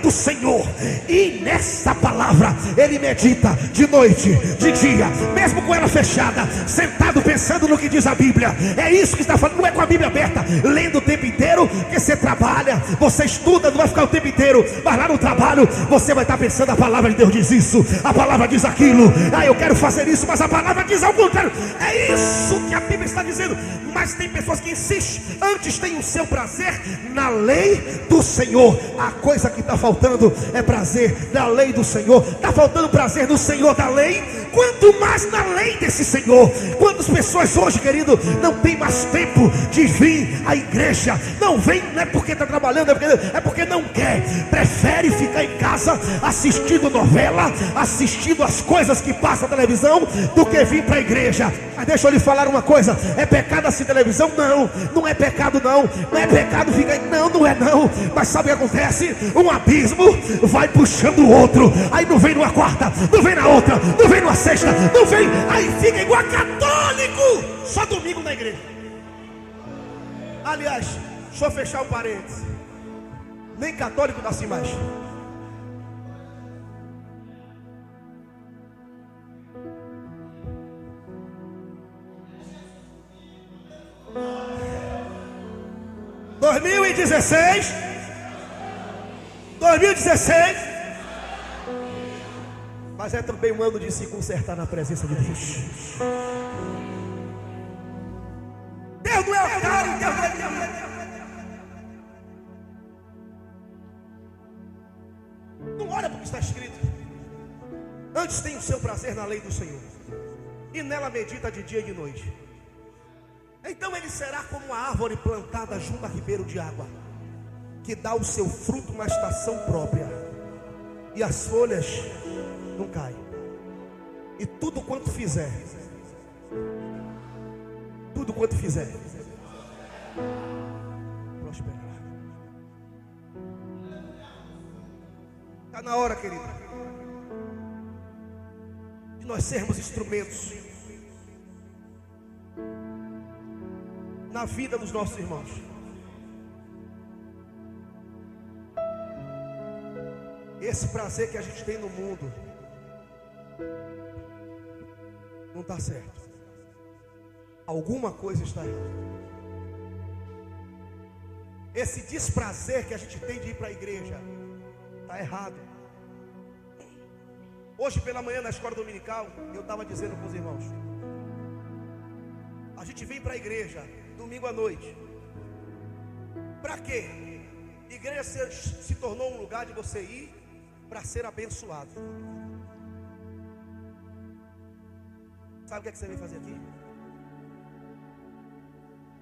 do Senhor, e nessa palavra ele medita de noite, de dia, mesmo com ela fechada, sentado pensando no que diz a Bíblia. É isso que está falando, não é com a Bíblia aberta, lendo o tempo inteiro, porque você trabalha, você estuda, não vai ficar o tempo inteiro, mas lá no trabalho você vai estar pensando: a palavra de Deus diz isso, a palavra diz aquilo, eu quero fazer isso, mas a palavra diz ao contrário. É isso que a Bíblia está dizendo. Mas tem pessoas que insistem. Antes tem o seu prazer na lei do Senhor. A coisa que está faltando é prazer na lei do Senhor. Está faltando prazer no Senhor da lei, quanto mais na lei desse Senhor. Quantas pessoas hoje, querido, não tem mais tempo de vir à igreja? Não vem, não é porque está trabalhando, é porque não quer. Prefere ficar em casa assistindo novela, assistindo as coisas que passam na televisão, do que vir para a igreja. Mas deixa eu lhe falar uma coisa: é pecado assistir televisão? Não, não é pecado não. Não é pecado ficar, não é não. Mas sabe o que acontece? Um abismo vai puxando o outro. Aí não vem numa quarta, não vem na outra, não vem numa sexta, não vem. Aí fica igual a católico, só domingo na igreja. Aliás, deixa eu fechar o parênteses. Nem católico dá assim mais. 2016. Mas é também um ano de se consertar na presença de Deus. Deus não é otário, Deus não é. Não olha para o que está escrito. Antes tem o seu prazer na lei do Senhor, e nela medita de dia e de noite. Então ele será como uma árvore plantada junto a ribeiro de água, que dá o seu fruto na estação própria, e as folhas não caem, e tudo quanto fizer prosperará. Está na hora, querido, de nós sermos instrumentos na vida dos nossos irmãos. Esse prazer que a gente tem no mundo não está certo. Alguma coisa está errada. Esse desprazer que a gente tem de ir para a igreja está errado. Hoje pela manhã na escola dominical, eu estava dizendo com os irmãos: a gente vem para a igreja domingo à noite. Para quê? Igreja se tornou um lugar de você ir para ser abençoado. Sabe o que é que você vem fazer aqui?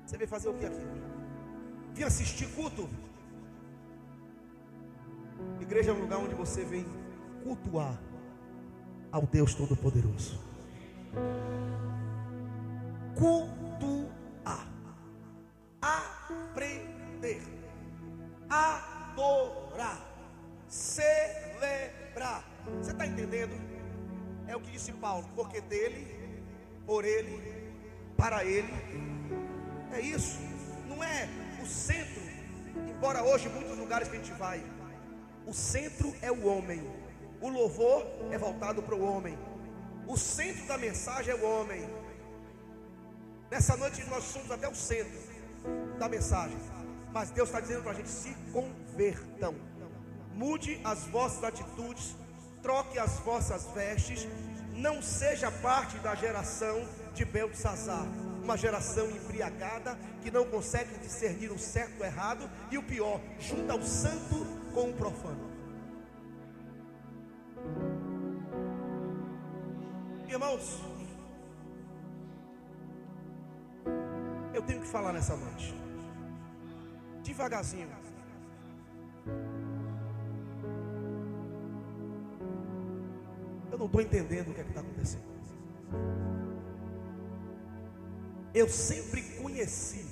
Você vem fazer o que aqui? Vem assistir culto? Igreja é um lugar onde você vem cultuar ao Deus Todo-Poderoso. Cultuar, aprender, adorar, celebrar. Você está entendendo? É o que disse Paulo: porque dele, por ele, para ele. É isso. Não é o centro. Embora hoje em muitos lugares que a gente vai, o centro é o homem. O louvor é voltado para o homem. O centro da mensagem é o homem. Nessa noite nós somos até o centro da mensagem. Mas Deus está dizendo para a gente: se convertam, mude as vossas atitudes, troque as vossas vestes, não seja parte da geração de Beltesazar, uma geração embriagada que não consegue discernir o certo e o errado, e o pior, junta o santo com o profano. Irmãos, eu tenho que falar nessa noite, devagarzinho. Eu não estou entendendo o que é que está acontecendo. Eu sempre conheci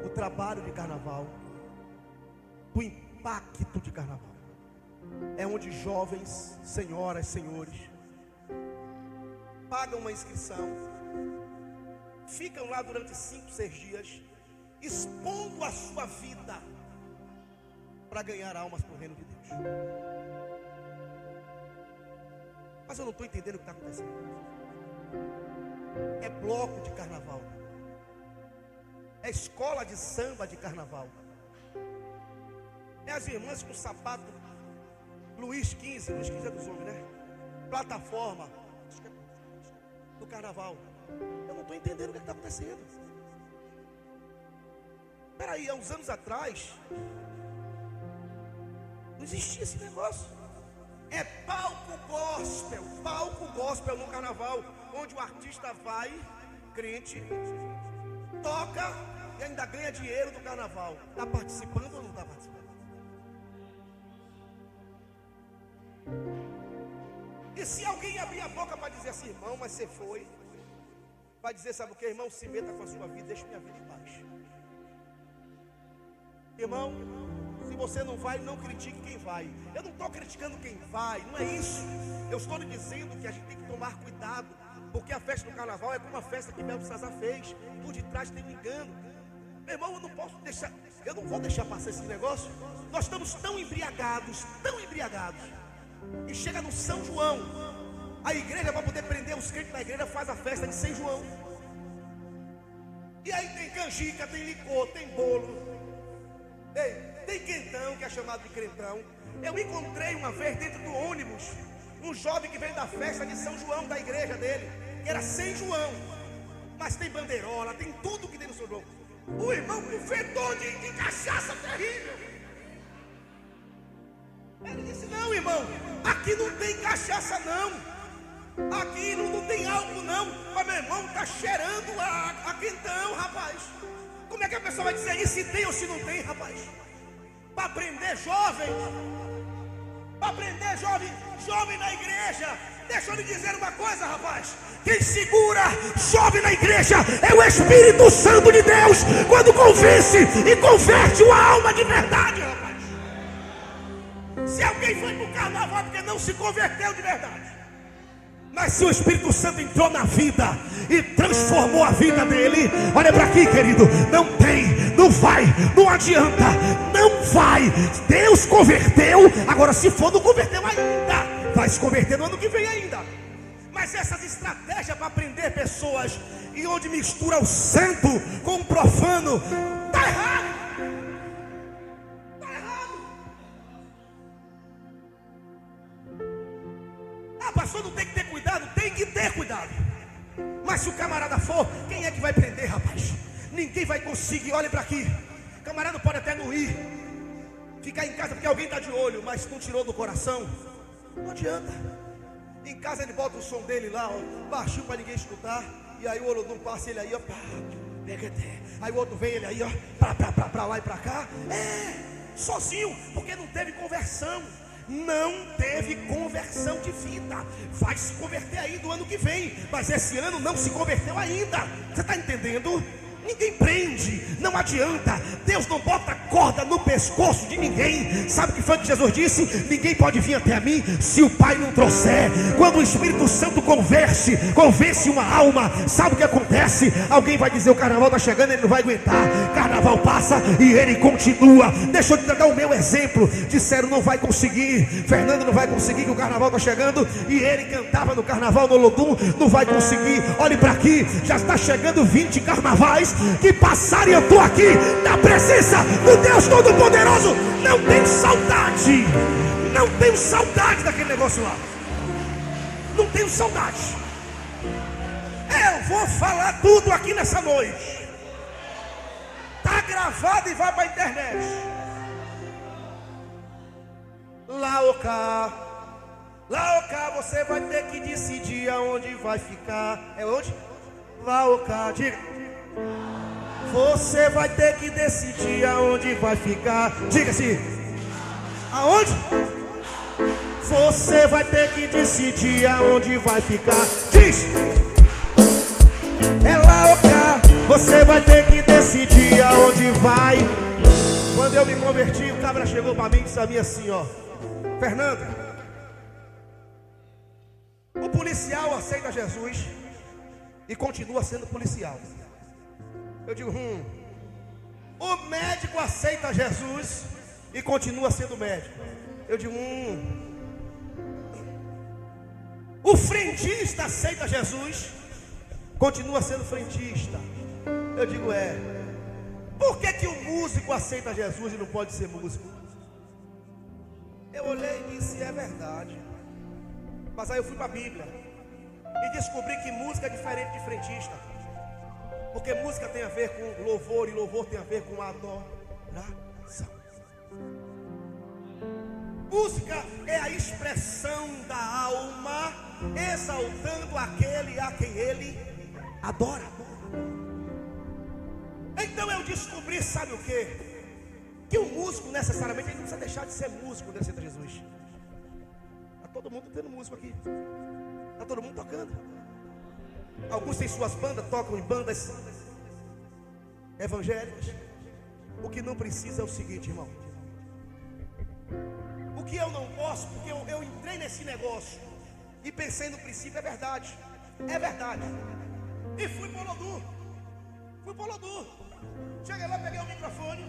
o trabalho de carnaval, o impacto de carnaval. É onde jovens, senhoras, senhores, pagam uma inscrição, ficam lá durante 5, 6 dias, expondo a sua vida para ganhar almas para o reino de Deus. Mas eu não estou entendendo o que está acontecendo. É bloco de carnaval, é escola de samba de carnaval, é as irmãs com sapato Luiz XV é dos homens, né? Plataforma do carnaval. Eu não estou entendendo o que está acontecendo. Peraí, há uns anos atrás não existia esse negócio. É palco gospel no carnaval, onde o artista vai, crente, toca e ainda ganha dinheiro do carnaval. Está participando ou não está participando? E se alguém abrir a boca para dizer assim: irmão, mas você foi, vai dizer, sabe o que, irmão? Se meta com a sua vida, deixa minha vida em paz. Irmão, se você não vai, não critique quem vai. Eu não estou criticando quem vai, não é isso. Eu estou lhe dizendo que a gente tem que tomar cuidado, porque a festa do carnaval é como a festa que Beltesazar fez. Por detrás tem um engano. Meu irmão, eu não vou deixar passar esse negócio. Nós estamos tão embriagados, e chega no São João, a igreja, para poder prender os crentes na igreja, faz a festa de São João. E aí tem canjica, tem licor, tem bolo, Ei, tem crentão que é chamado de crentão. Eu encontrei uma vez dentro do ônibus um jovem que veio da festa de São João, da igreja dele, que era sem João, mas tem bandeirola, tem tudo que tem no São João. O irmão com fedor de cachaça terrível. Ele disse: não, irmão, aqui não tem cachaça não, aqui não tem álcool não, mas meu irmão está cheirando a quentão, rapaz. Como é que a pessoa vai dizer isso, se tem ou se não tem, rapaz? Para prender jovem, jovem na igreja. Deixa eu lhe dizer uma coisa, rapaz. Quem segura jovem na igreja é o Espírito Santo de Deus, quando convence e converte uma alma de verdade, rapaz. Se alguém foi para o carnaval porque não se converteu de verdade, mas se o Espírito Santo entrou na vida e transformou a vida dele, olha para aqui, querido, não tem, não vai, não adianta, não vai. Deus converteu, agora se for não converteu ainda, vai se converter no ano que vem ainda. Mas essas estratégias para prender pessoas e onde mistura o santo com o profano, está errado. Está errado. Ah, pastor, não tem que ter cuidado? Tem que ter cuidado. Mas se o camarada for, quem é que vai prender, rapaz? Ninguém vai conseguir. Olha para aqui, o camarada pode até não ir, ficar em casa porque alguém está de olho, mas não tirou do coração, não adianta. Em casa ele bota o som dele lá, ó, baixinho para ninguém escutar. E aí o Olodum passa ele aí, ó, pá, aí o outro vem ele aí, ó, pra lá e pra cá. Sozinho, porque não teve conversão. Não teve conversão de vida. Vai se converter aí do ano que vem, mas esse ano não se converteu ainda. Você está entendendo? Ninguém prende, não adianta. Deus não bota corda no pescoço de ninguém. Sabe o que foi que Jesus disse? Ninguém pode vir até mim se o Pai não trouxer. Quando o Espírito Santo convence uma alma, sabe o que acontece? Alguém vai dizer: o carnaval está chegando, ele não vai aguentar. Carnaval passa e ele continua. Deixa eu te dar o meu exemplo. Disseram: não vai conseguir, Fernando não vai conseguir, que o carnaval está chegando. E ele cantava no carnaval no Olodum, não vai conseguir. Olhe para aqui, já está chegando 20 carnavais que passarem, eu estou aqui na presença do Deus Todo-Poderoso. Não tenho saudade, não tenho saudade daquele negócio lá, não tenho saudade. Eu vou falar tudo aqui nessa noite, está gravado e vai para a internet. Lá ou cá, você vai ter que decidir aonde vai ficar. É onde? Lá ou cá, diga. Você vai ter que decidir aonde vai ficar. Diga-se. Aonde? Você vai ter que decidir aonde vai ficar. Diz. É lá ou cá. Você vai ter que decidir aonde vai. Quando eu me converti, o cabra chegou para mim e disse a mim assim, ó: Fernanda, o policial aceita Jesus e continua sendo policial. Eu digo: o médico aceita Jesus e continua sendo médico. Eu digo: o frentista aceita Jesus, continua sendo frentista. Eu digo: por que o músico aceita Jesus e não pode ser músico? Eu olhei e disse: é verdade. Mas aí eu fui para a Bíblia e descobri que música é diferente de frentista. Porque música tem a ver com louvor e louvor tem a ver com adoração. Música é a expressão da alma exaltando aquele a quem ele adora. Então eu descobri, sabe o que? Que o músico necessariamente ele não precisa deixar de ser músico quando ele aceita Jesus. Está todo mundo tendo músico aqui, está todo mundo tocando. Alguns têm suas bandas, tocam em bandas evangélicas. O que não precisa é o seguinte, irmão. O que eu não posso, porque eu entrei nesse negócio e pensei no princípio, é verdade. É verdade. E fui para o Olodum. Cheguei lá, peguei o microfone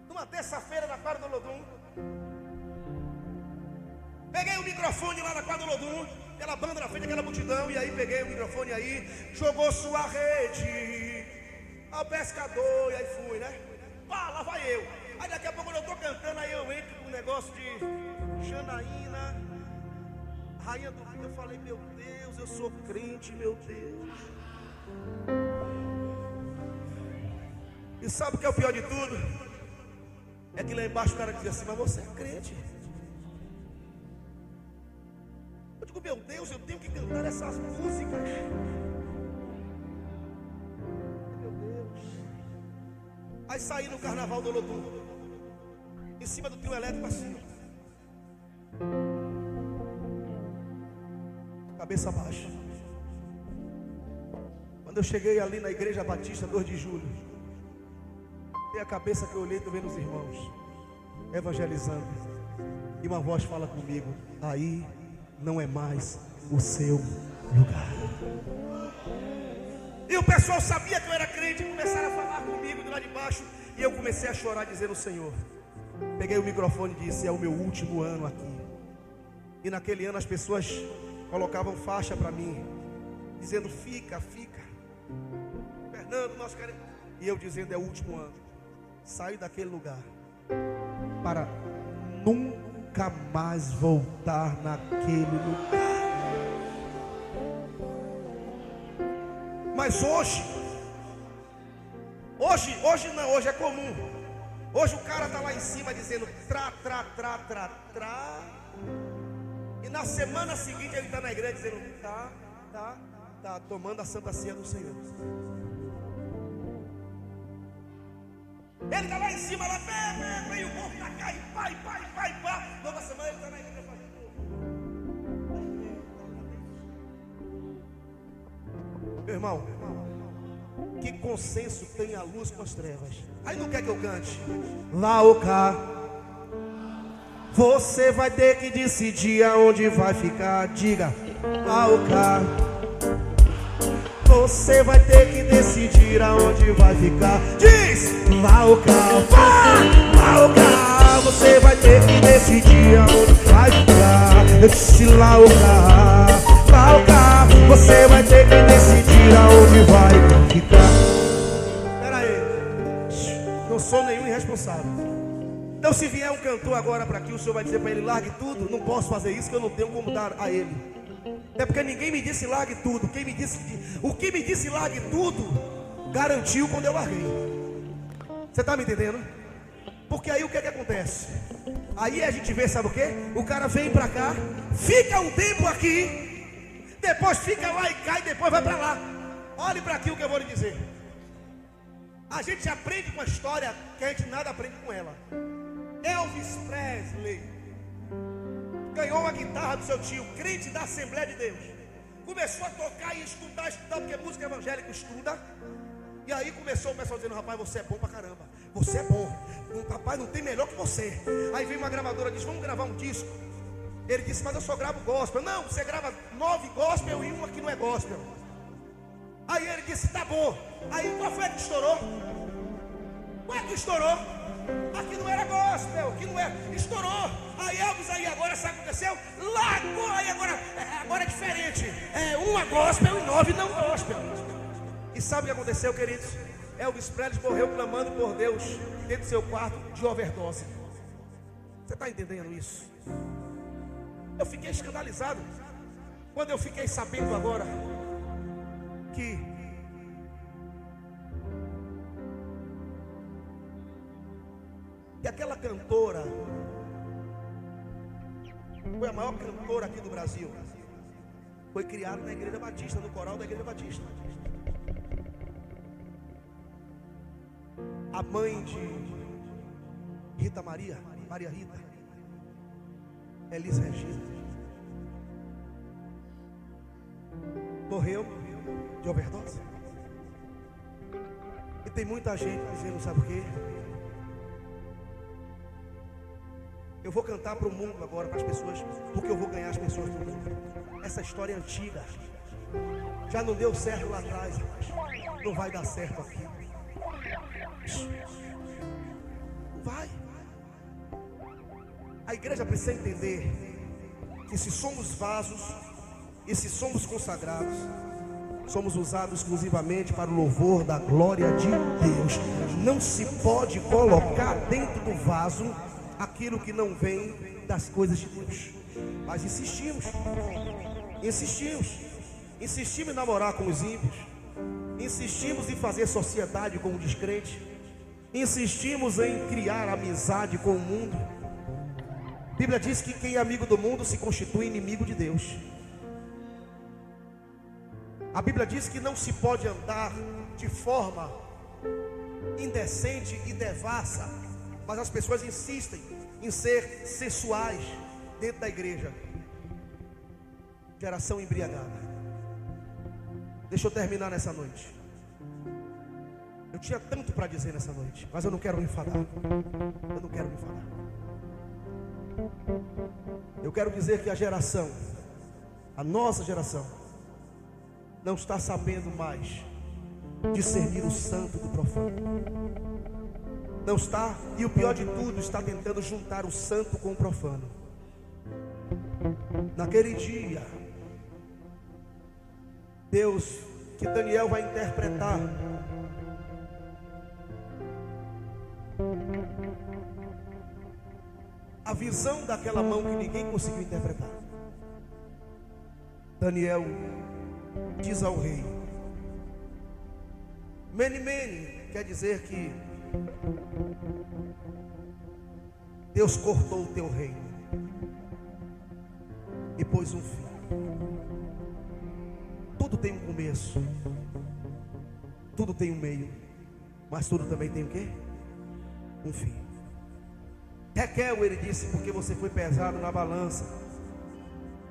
numa terça-feira na quadra do Olodum. Peguei o microfone lá na quadra do Olodum, aquela banda na frente, aquela multidão. E aí peguei o microfone aí, jogou sua rede ao pescador. E aí fui, né? pá, lá vai eu. Aí daqui a pouco quando eu estou cantando, aí eu entro com um negócio de Janaína, Rainha do Vida. Eu falei, meu Deus, eu sou crente, meu Deus. E sabe o que é o pior de tudo? É que lá embaixo o cara dizia assim, mas você é crente. Eu digo, meu Deus, eu tenho que cantar essas músicas. Meu Deus. Aí saí no carnaval do Olodum, em cima do trio elétrico assim, cabeça baixa. Quando eu cheguei ali na Igreja Batista 2 de julho, tem a cabeça que eu olhei, tô vendo os irmãos evangelizando, e uma voz fala comigo, aí não é mais o seu lugar. E o pessoal sabia que eu era crente, e começaram a falar comigo de lá de baixo, e eu comecei a chorar dizendo, Senhor, peguei o microfone e disse, é o meu último ano aqui. E naquele ano as pessoas colocavam faixa para mim, dizendo, fica, Fernando, nós queremos. E eu dizendo, é o último ano. Saí daquele lugar para nunca mais voltar naquele lugar. Mas hoje não, hoje é comum. Hoje o cara está lá em cima dizendo tra. E na semana seguinte ele está na igreja dizendo tá tomando a Santa Ceia do Senhor. Ele está lá em cima, lá, e o povo está cá, e pá. Nova semana ele está na igreja fazendo. Meu irmão, que consenso tem a luz com as trevas? Aí não quer que eu cante? Lá ou cá, você vai ter que decidir aonde vai ficar. Diga, lá ou cá, você vai ter que decidir aonde vai ficar. Diz, lá ou cá, você vai ter que decidir aonde vai ficar. Eu disse, lá ou cá, você vai ter que decidir aonde vai ficar. Espera aí, não sou nenhum irresponsável. Então se vier um cantor agora para aqui, o senhor vai dizer para ele, largue tudo? Não posso fazer isso, que eu não tenho como dar a ele. É porque ninguém me disse largue tudo. O que me disse largue tudo, garantiu quando eu larguei. Você está me entendendo? Porque aí o que é que acontece? Aí a gente vê, sabe o que? O cara vem para cá, fica um tempo aqui, depois fica lá e cai, depois vai para lá. Olhe para aqui o que eu vou lhe dizer. A gente aprende com a história que a gente nada aprende com ela. Elvis Presley ganhou a guitarra do seu tio, crente da Assembleia de Deus. Começou a tocar e estudar, porque música evangélica estuda. E aí começou o pessoal dizendo, rapaz, você é bom pra caramba. Você é bom. Rapaz, não tem melhor que você. Aí veio uma gravadora e disse, vamos gravar um disco. Ele disse, mas eu só gravo gospel. Não, você grava 9 gospel e uma que não é gospel. Aí ele disse, tá bom. Aí qual foi a que estourou? Qual é que estourou? Aqui não era gospel, que não era, estourou. Aí Elvis, aí agora sabe o que aconteceu? Largou, aí agora é diferente. É uma gospel e 9 não gospel. E sabe o que aconteceu, queridos? Elvis Presley morreu clamando por Deus dentro do seu quarto de overdose. Você está entendendo isso? Eu fiquei escandalizado quando eu fiquei sabendo agora que aquela cantora foi a maior cantora aqui do Brasil. Foi criada na Igreja Batista, no coral da Igreja Batista. A mãe de Rita Maria Rita, Elis Regina, morreu de overdose. E tem muita gente dizendo, sabe o quê? Eu vou cantar para o mundo agora, para as pessoas, porque eu vou ganhar as pessoas do mundo. Essa história é antiga. Já não deu certo lá atrás, não vai dar certo aqui. Não vai. A igreja precisa entender que se somos vasos e se somos consagrados,
somos usados exclusivamente para o louvor da glória de Deus. Não se pode colocar dentro do vaso aquilo que não vem das coisas de Deus. Mas insistimos em namorar com os ímpios, insistimos em fazer sociedade com o descrente, insistimos em criar amizade com o mundo. A Bíblia diz que quem é amigo do mundo se constitui inimigo de Deus. A Bíblia diz que não se pode andar de forma indecente e devassa, mas as pessoas insistem em ser sensuais dentro da igreja. Geração embriagada. Deixa eu terminar nessa noite. Eu tinha tanto para dizer nessa noite, mas eu não quero me enfadar. Eu não quero me enfadar. Eu quero dizer que a nossa geração, não está sabendo mais discernir o santo do profano. Não está, e o pior de tudo, está tentando juntar o santo com o profano. Naquele dia, Deus, que Daniel vai interpretar, a visão daquela mão que ninguém conseguiu interpretar. Daniel diz ao rei: Mene, Mene, quer dizer que Deus cortou o teu reino e pôs um fim. Tudo tem um começo, tudo tem um meio, mas tudo também tem o quê? Um fim. Raquel, ele disse, porque você foi pesado na balança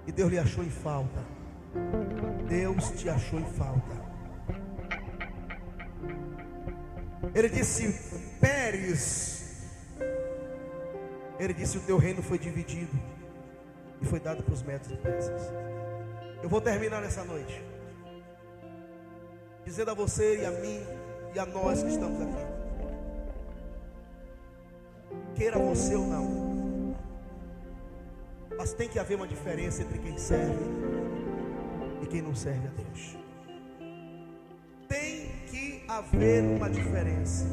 e Deus lhe achou em falta. Deus te achou em falta. Ele disse: Pérez, ele disse: o teu reino foi dividido e foi dado para os medos e persas. Eu vou terminar nessa noite dizendo a você e a mim e a nós que estamos aqui, queira você ou não, mas tem que haver uma diferença entre quem serve e quem não serve a Deus. Tem que haver uma diferença.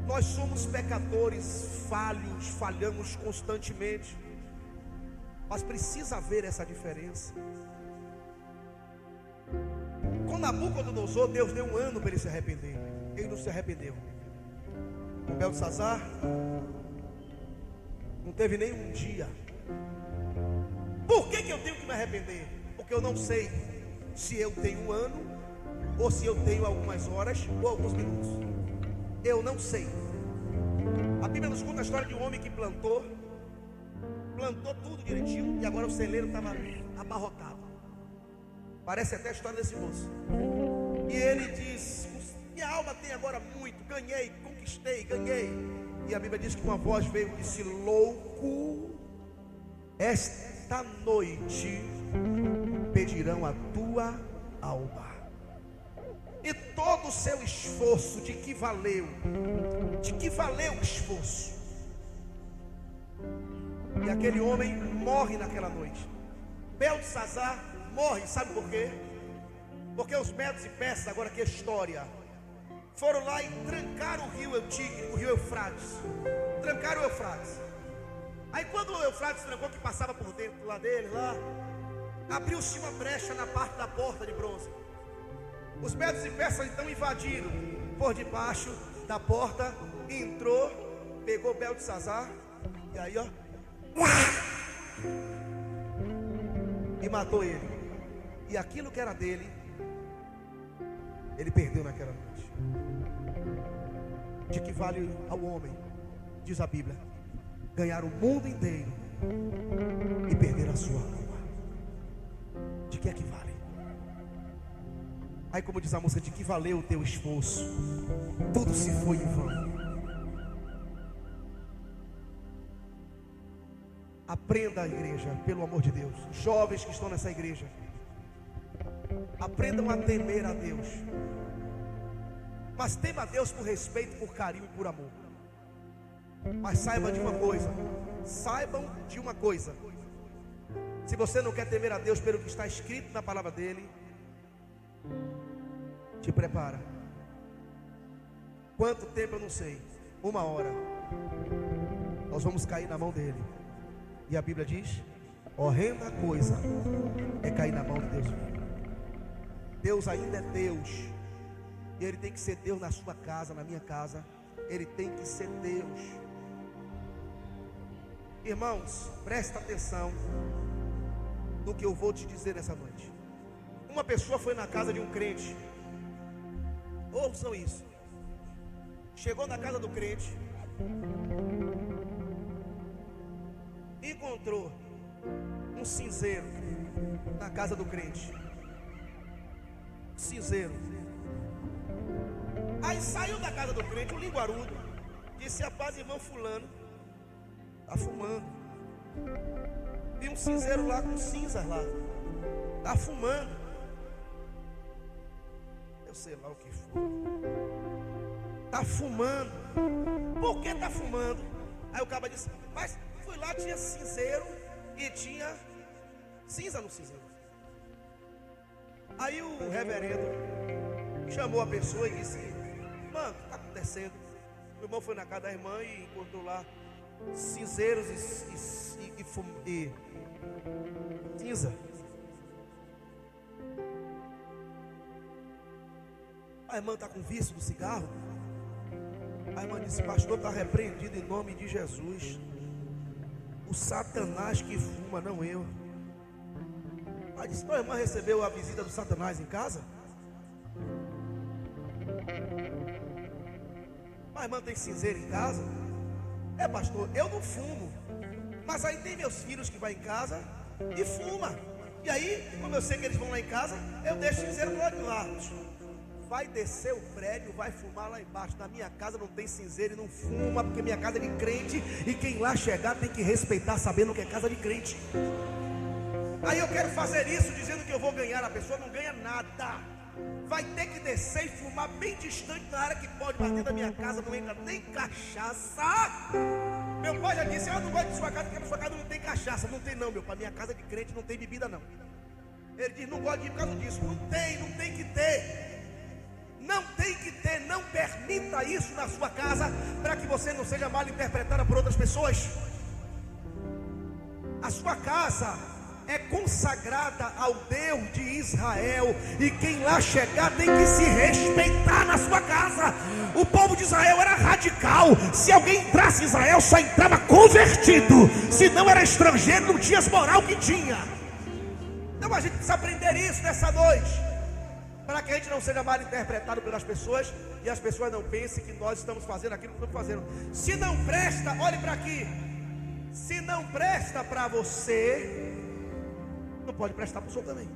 Nós somos pecadores, falhamos constantemente, mas precisa haver essa diferença. Com Nabucodonosor, Deus deu um ano para ele se arrepender. Ele não se arrependeu. Com Beltesazar, não teve nem um dia. Por que eu tenho que me arrepender? Porque eu não sei se eu tenho um ano, ou se eu tenho algumas horas, ou alguns minutos. Eu não sei. A Bíblia nos conta a história de um homem que plantou tudo direitinho, e agora o celeiro estava abarrotado. Parece até a história desse moço. E ele diz: minha alma tem agora muito, ganhei, conquistei, ganhei. E a Bíblia diz que uma voz veio e disse: louco, esta noite pedirão a tua alma. E todo o seu esforço, de que valeu? De que valeu o esforço? E aquele homem morre naquela noite. Beltesazar morre, sabe por quê? Porque os medos e persas, agora que história, foram lá e trancaram o rio Tigre, o rio Eufrates. Trancaram o Eufrates. Aí quando o Eufrates trancou, que passava por dentro lá dele, abriu-se uma brecha na parte da porta de bronze. Os medos e persas então invadiram por debaixo da porta, entrou, pegou Beltesazar, e aí e matou ele. E aquilo que era dele, ele perdeu naquela noite. De que vale ao homem, diz a Bíblia, ganhar o mundo inteiro e perder a sua alma? De que é que vale? Aí, como diz a música, de que valeu o teu esforço? Tudo se foi em vão. Aprenda, a igreja, pelo amor de Deus. Jovens que estão nessa igreja, aprendam a temer a Deus. Mas tema a Deus por respeito, por carinho e por amor. Mas saibam de uma coisa. Se você não quer temer a Deus pelo que está escrito na palavra dele, Te prepara. Quanto tempo eu não sei. 1 hora. Nós vamos cair na mão dele. E a Bíblia diz: horrenda coisa é cair na mão de Deus. Deus ainda é Deus. E Ele tem que ser Deus na sua casa, na minha casa. Ele tem que ser Deus. Irmãos, presta atenção no que eu vou te dizer nessa noite. Uma pessoa foi na casa de um crente. Ouçam isso. Chegou na casa do crente, encontrou um cinzeiro na casa do crente. Cinzeiro. Aí saiu da casa do crente um linguarudo, disse: rapaz, irmão fulano está fumando. Vi um cinzeiro lá com cinzas lá, está fumando. Eu sei lá o que foi. Está fumando. Por que está fumando? Aí o cara disse: mas fui lá, tinha cinzeiro e tinha cinza no cinzeiro. Aí o reverendo chamou a pessoa e disse: mano, o que está acontecendo? O irmão foi na casa da irmã e encontrou lá cinzeiros e cinza. A irmã está com vício do cigarro. A irmã disse: pastor, está repreendido em nome de Jesus. O Satanás que fuma, não eu. Aí disse: tua irmã recebeu a visita do Satanás em casa? A irmã tem cinzeiro em casa? É, pastor, eu não fumo, mas aí tem meus filhos que vão em casa e fuma. E aí, como eu sei que eles vão lá em casa, eu deixo o cinzeiro lá de lá. Vai descer o prédio, vai fumar lá embaixo. Na minha casa não tem cinzeiro e não fuma, porque minha casa é de crente. E quem lá chegar tem que respeitar, sabendo que é casa de crente. Aí eu quero fazer isso dizendo que eu vou ganhar. A pessoa não ganha nada. Vai ter que descer e fumar bem distante da área que pode bater da minha casa. Não entra nem cachaça. Meu pai já disse: eu não gosto de sua casa, porque na sua casa não tem cachaça. Não tem não, meu pai, minha casa de crente não tem bebida não. Ele diz: não gosto de ir por causa disso. Não tem que ter. Não tem que ter, não permita isso na sua casa, para que você não seja mal interpretada por outras pessoas. A sua casa é consagrada ao Deus de Israel, e quem lá chegar tem que se respeitar na sua casa. O povo de Israel era radical. Se alguém entrasse em Israel, só entrava convertido. Se não era estrangeiro, não tinha as moral que tinha. Então a gente precisa aprender isso nessa noite, para que a gente não seja mal interpretado pelas pessoas e as pessoas não pensem que nós estamos fazendo aquilo que estamos fazendo. Se não presta, olhe para aqui. Se não presta para você, não pode prestar para o senhor também.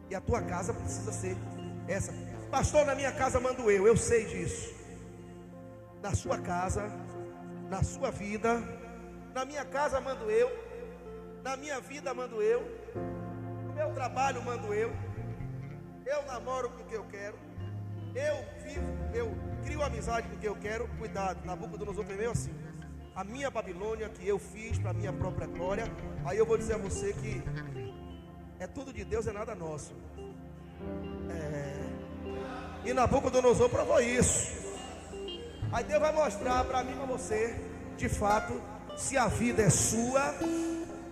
E a tua casa precisa ser essa. Pastor, na minha casa mando eu sei disso. Na sua casa, na sua vida, na minha casa mando eu, na minha vida mando eu, no meu trabalho mando eu namoro com o que eu quero, eu vivo, eu crio amizade com o que eu quero. Cuidado, Nabucodonosor foi meio assim: a minha Babilônia que eu fiz para a minha própria glória. Aí eu vou dizer a você que é tudo de Deus, é nada nosso. E Nabucodonosor provou isso. Aí Deus vai mostrar para mim e para você, de fato, se a vida é sua,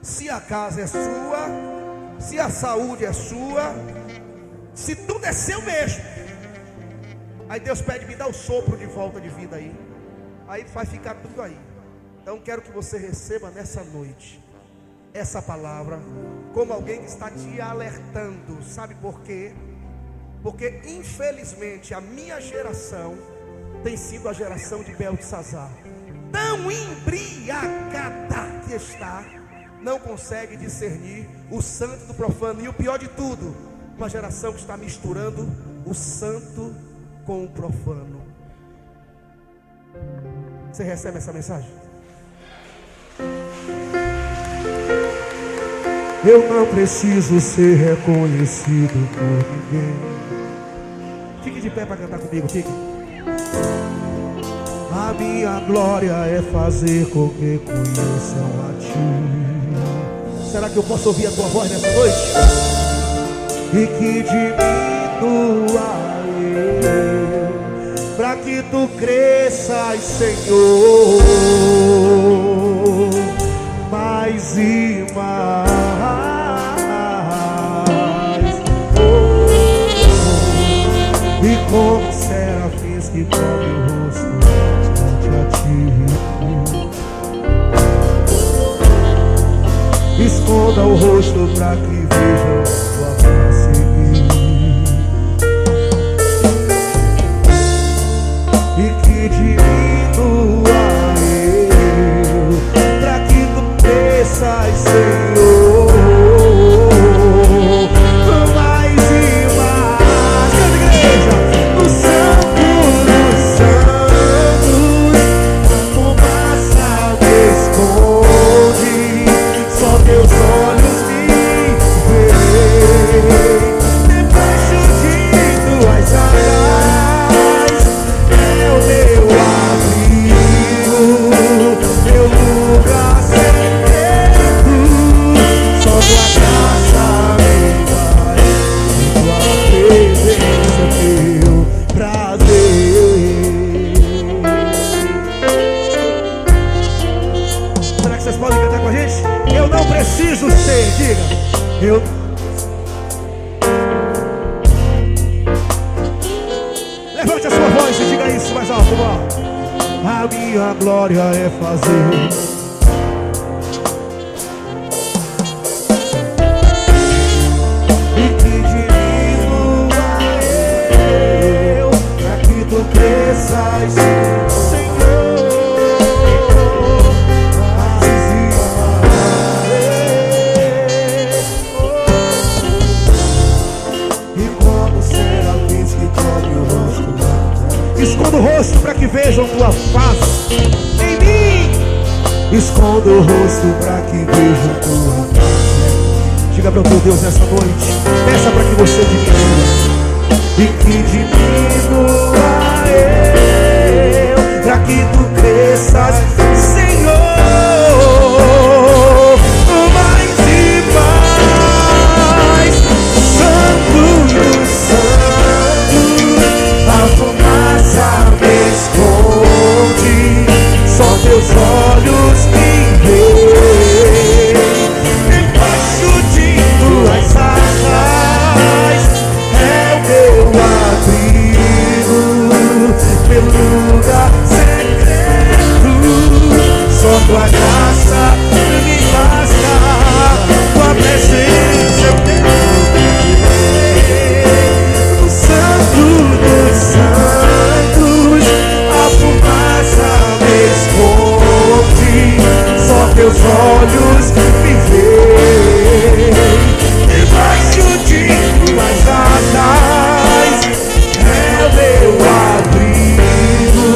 se a casa é sua, se a saúde é sua, se tudo é seu mesmo. Aí Deus pede: me dá o sopro de volta de vida aí. Aí vai ficar tudo aí. Então quero que você receba nessa noite essa palavra como alguém que está te alertando. Sabe por quê? Porque infelizmente a minha geração tem sido a geração de Beltesazar. Tão embriagada que está, não consegue discernir o santo do profano. E o pior de tudo, uma geração que está misturando o santo com o profano. Você recebe essa mensagem? Eu não preciso ser reconhecido por ninguém. Fique de pé para cantar comigo, fique. A minha glória é fazer com que conheçam a Ti. Será que eu posso ouvir a tua voz nessa noite? E que de mim eu, pra que tu cresças, Senhor, mais e mais. E como serafins que cobrem o rosto diante a ti, esconda o rosto pra que vejam tua face. E que diminua eu, pra que tu cresças, Senhor, mais e mais. Canta, igreja. No santo dos santos, a fumaça me esconde, só teus olhos me veem. Debaixo de tuas asas é o meu abrigo, meu lugar secreto. Só tua graça me faz, tua presença meu prazer. Será que vocês podem cantar com a gente? Eu não preciso ser, diga. Eu levante a sua voz e diga isso mais alto, vá. A minha glória é fazer e que diminua eu, pra que tu cresças, Senhor, mais e mais. E como serafins que cobrem o rosto, esconda o rosto para que vejam tua face em mim. Esconda o rosto para que vejam tua face. Diga para o teu Deus nessa noite, peça para que você diminua e que diminua eu, para que tu cresças, Senhor, mais e mais. Santo dos santos, a fumaça me esconde, só teus olhos me veem. Debaixo de tuas asas é o meu abrigo, meu lugar secreto. Só tua graça me basta, tua presença eu tenho. No santo dos santos, a fumaça me esconde, só teus olhos me veem. Debaixo de tuas asas é o meu abrigo,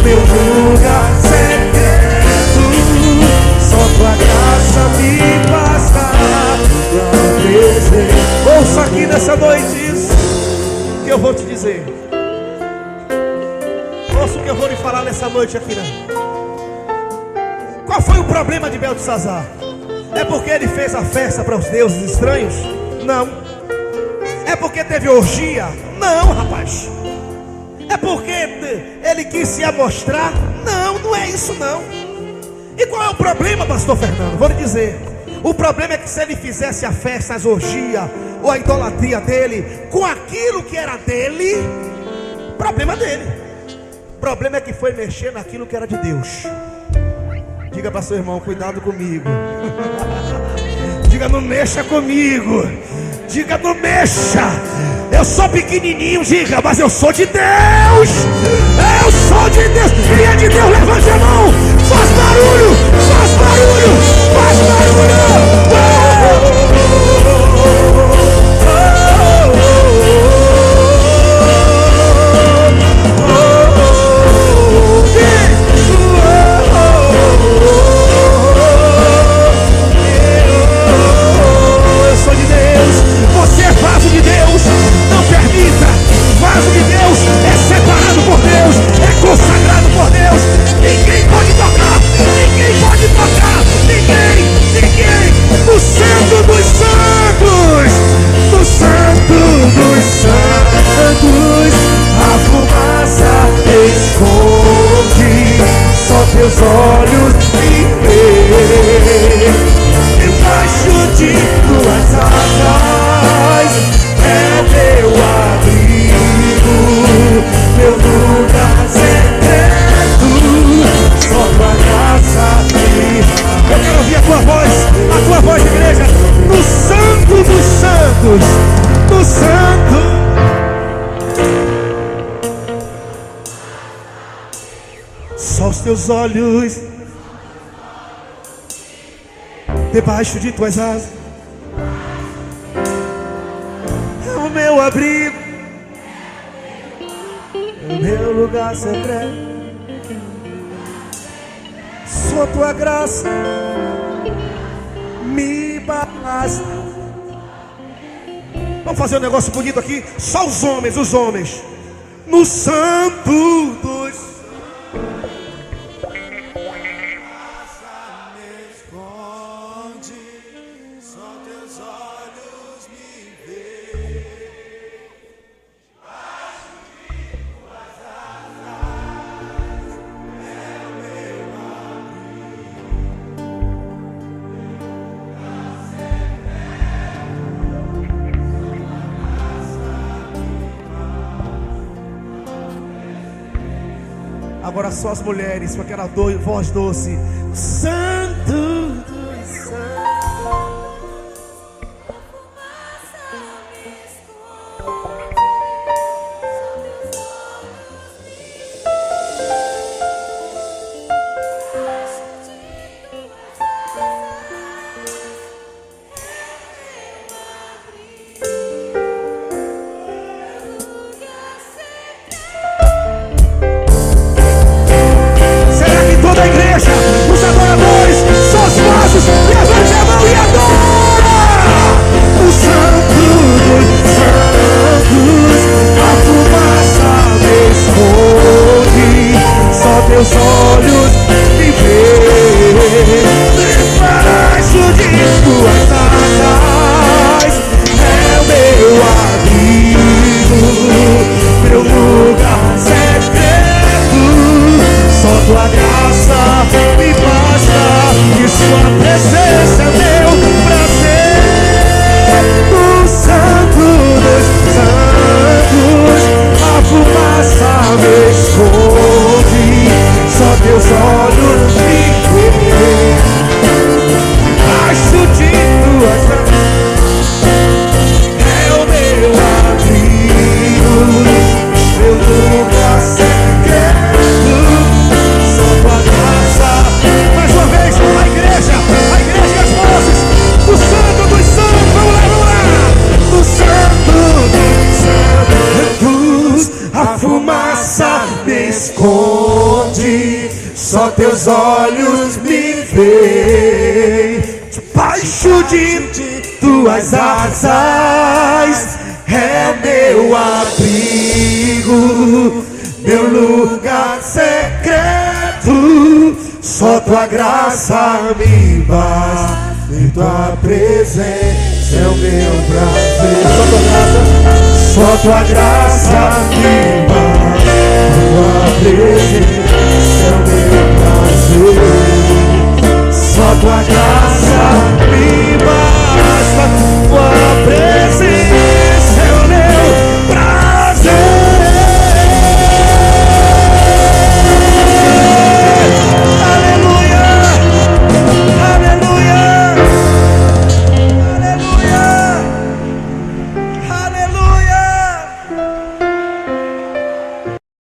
meu lugar secreto. Só tua graça me basta, tua presença. Ouça aqui nessa noite isso que eu vou te dizer. Ouça o que eu vou lhe falar nessa noite aqui, né? Qual foi o problema de Beltesazar? É porque ele fez a festa para os deuses estranhos? Não. É porque teve orgia? Não, rapaz. É porque ele quis se amostrar? Não, não é isso não. E qual é o problema, pastor Fernando? Vou lhe dizer. O problema é que se ele fizesse a festa, as orgias ou a idolatria dele com aquilo que era dele, problema dele. O problema é que foi mexer naquilo que era de Deus. Diga para seu irmão, cuidado comigo. Diga, não mexa comigo. Diga, não mexa. Eu sou pequenininho, diga, mas eu sou de Deus. Eu sou de Deus. Quem é de Deus, levante a mão. Faz barulho, faz barulho, faz barulho. Eu sou de Deus. Você é vaso de Deus. Não permita. Vaso de Deus é separado por Deus, é consagrado por Deus. Ninguém pode tocar. Ninguém pode tocar. Ninguém. teus olhos, debaixo de tuas asas, é o meu abrigo, é o meu lugar secreto. Só tua graça me basta. Vamos fazer um negócio bonito aqui. Só os homens. No santo dos agora só as mulheres, com aquela voz doce. Santo dos santos. Toda a igreja, os adoradores, só os vasos, levante a mão e adora. O santo dos santos, a fumaça me esconde, só teus olhos me veem. Debaixo de tuas asas é o meu abrigo, meu lugar secreto. Só tua graça me basta, e sua presença é meu prazer. O santo dos santos, a fumaça me esconde, só teus olhos me veem. Debaixo de tuas asas é o meu abrigo, meu lugar secreto. Mais uma vez, a igreja e as vozes. O santo dos santos, vamos lá. O santo dos santos, a fumaça me esconde, só teus olhos me veem. Debaixo de tuas asas é meu abrigo, meu lugar secreto. Só tua graça me basta, e tua presença é o meu prazer. Só tua graça me basta, tua presença é o meu prazer. Só tua graça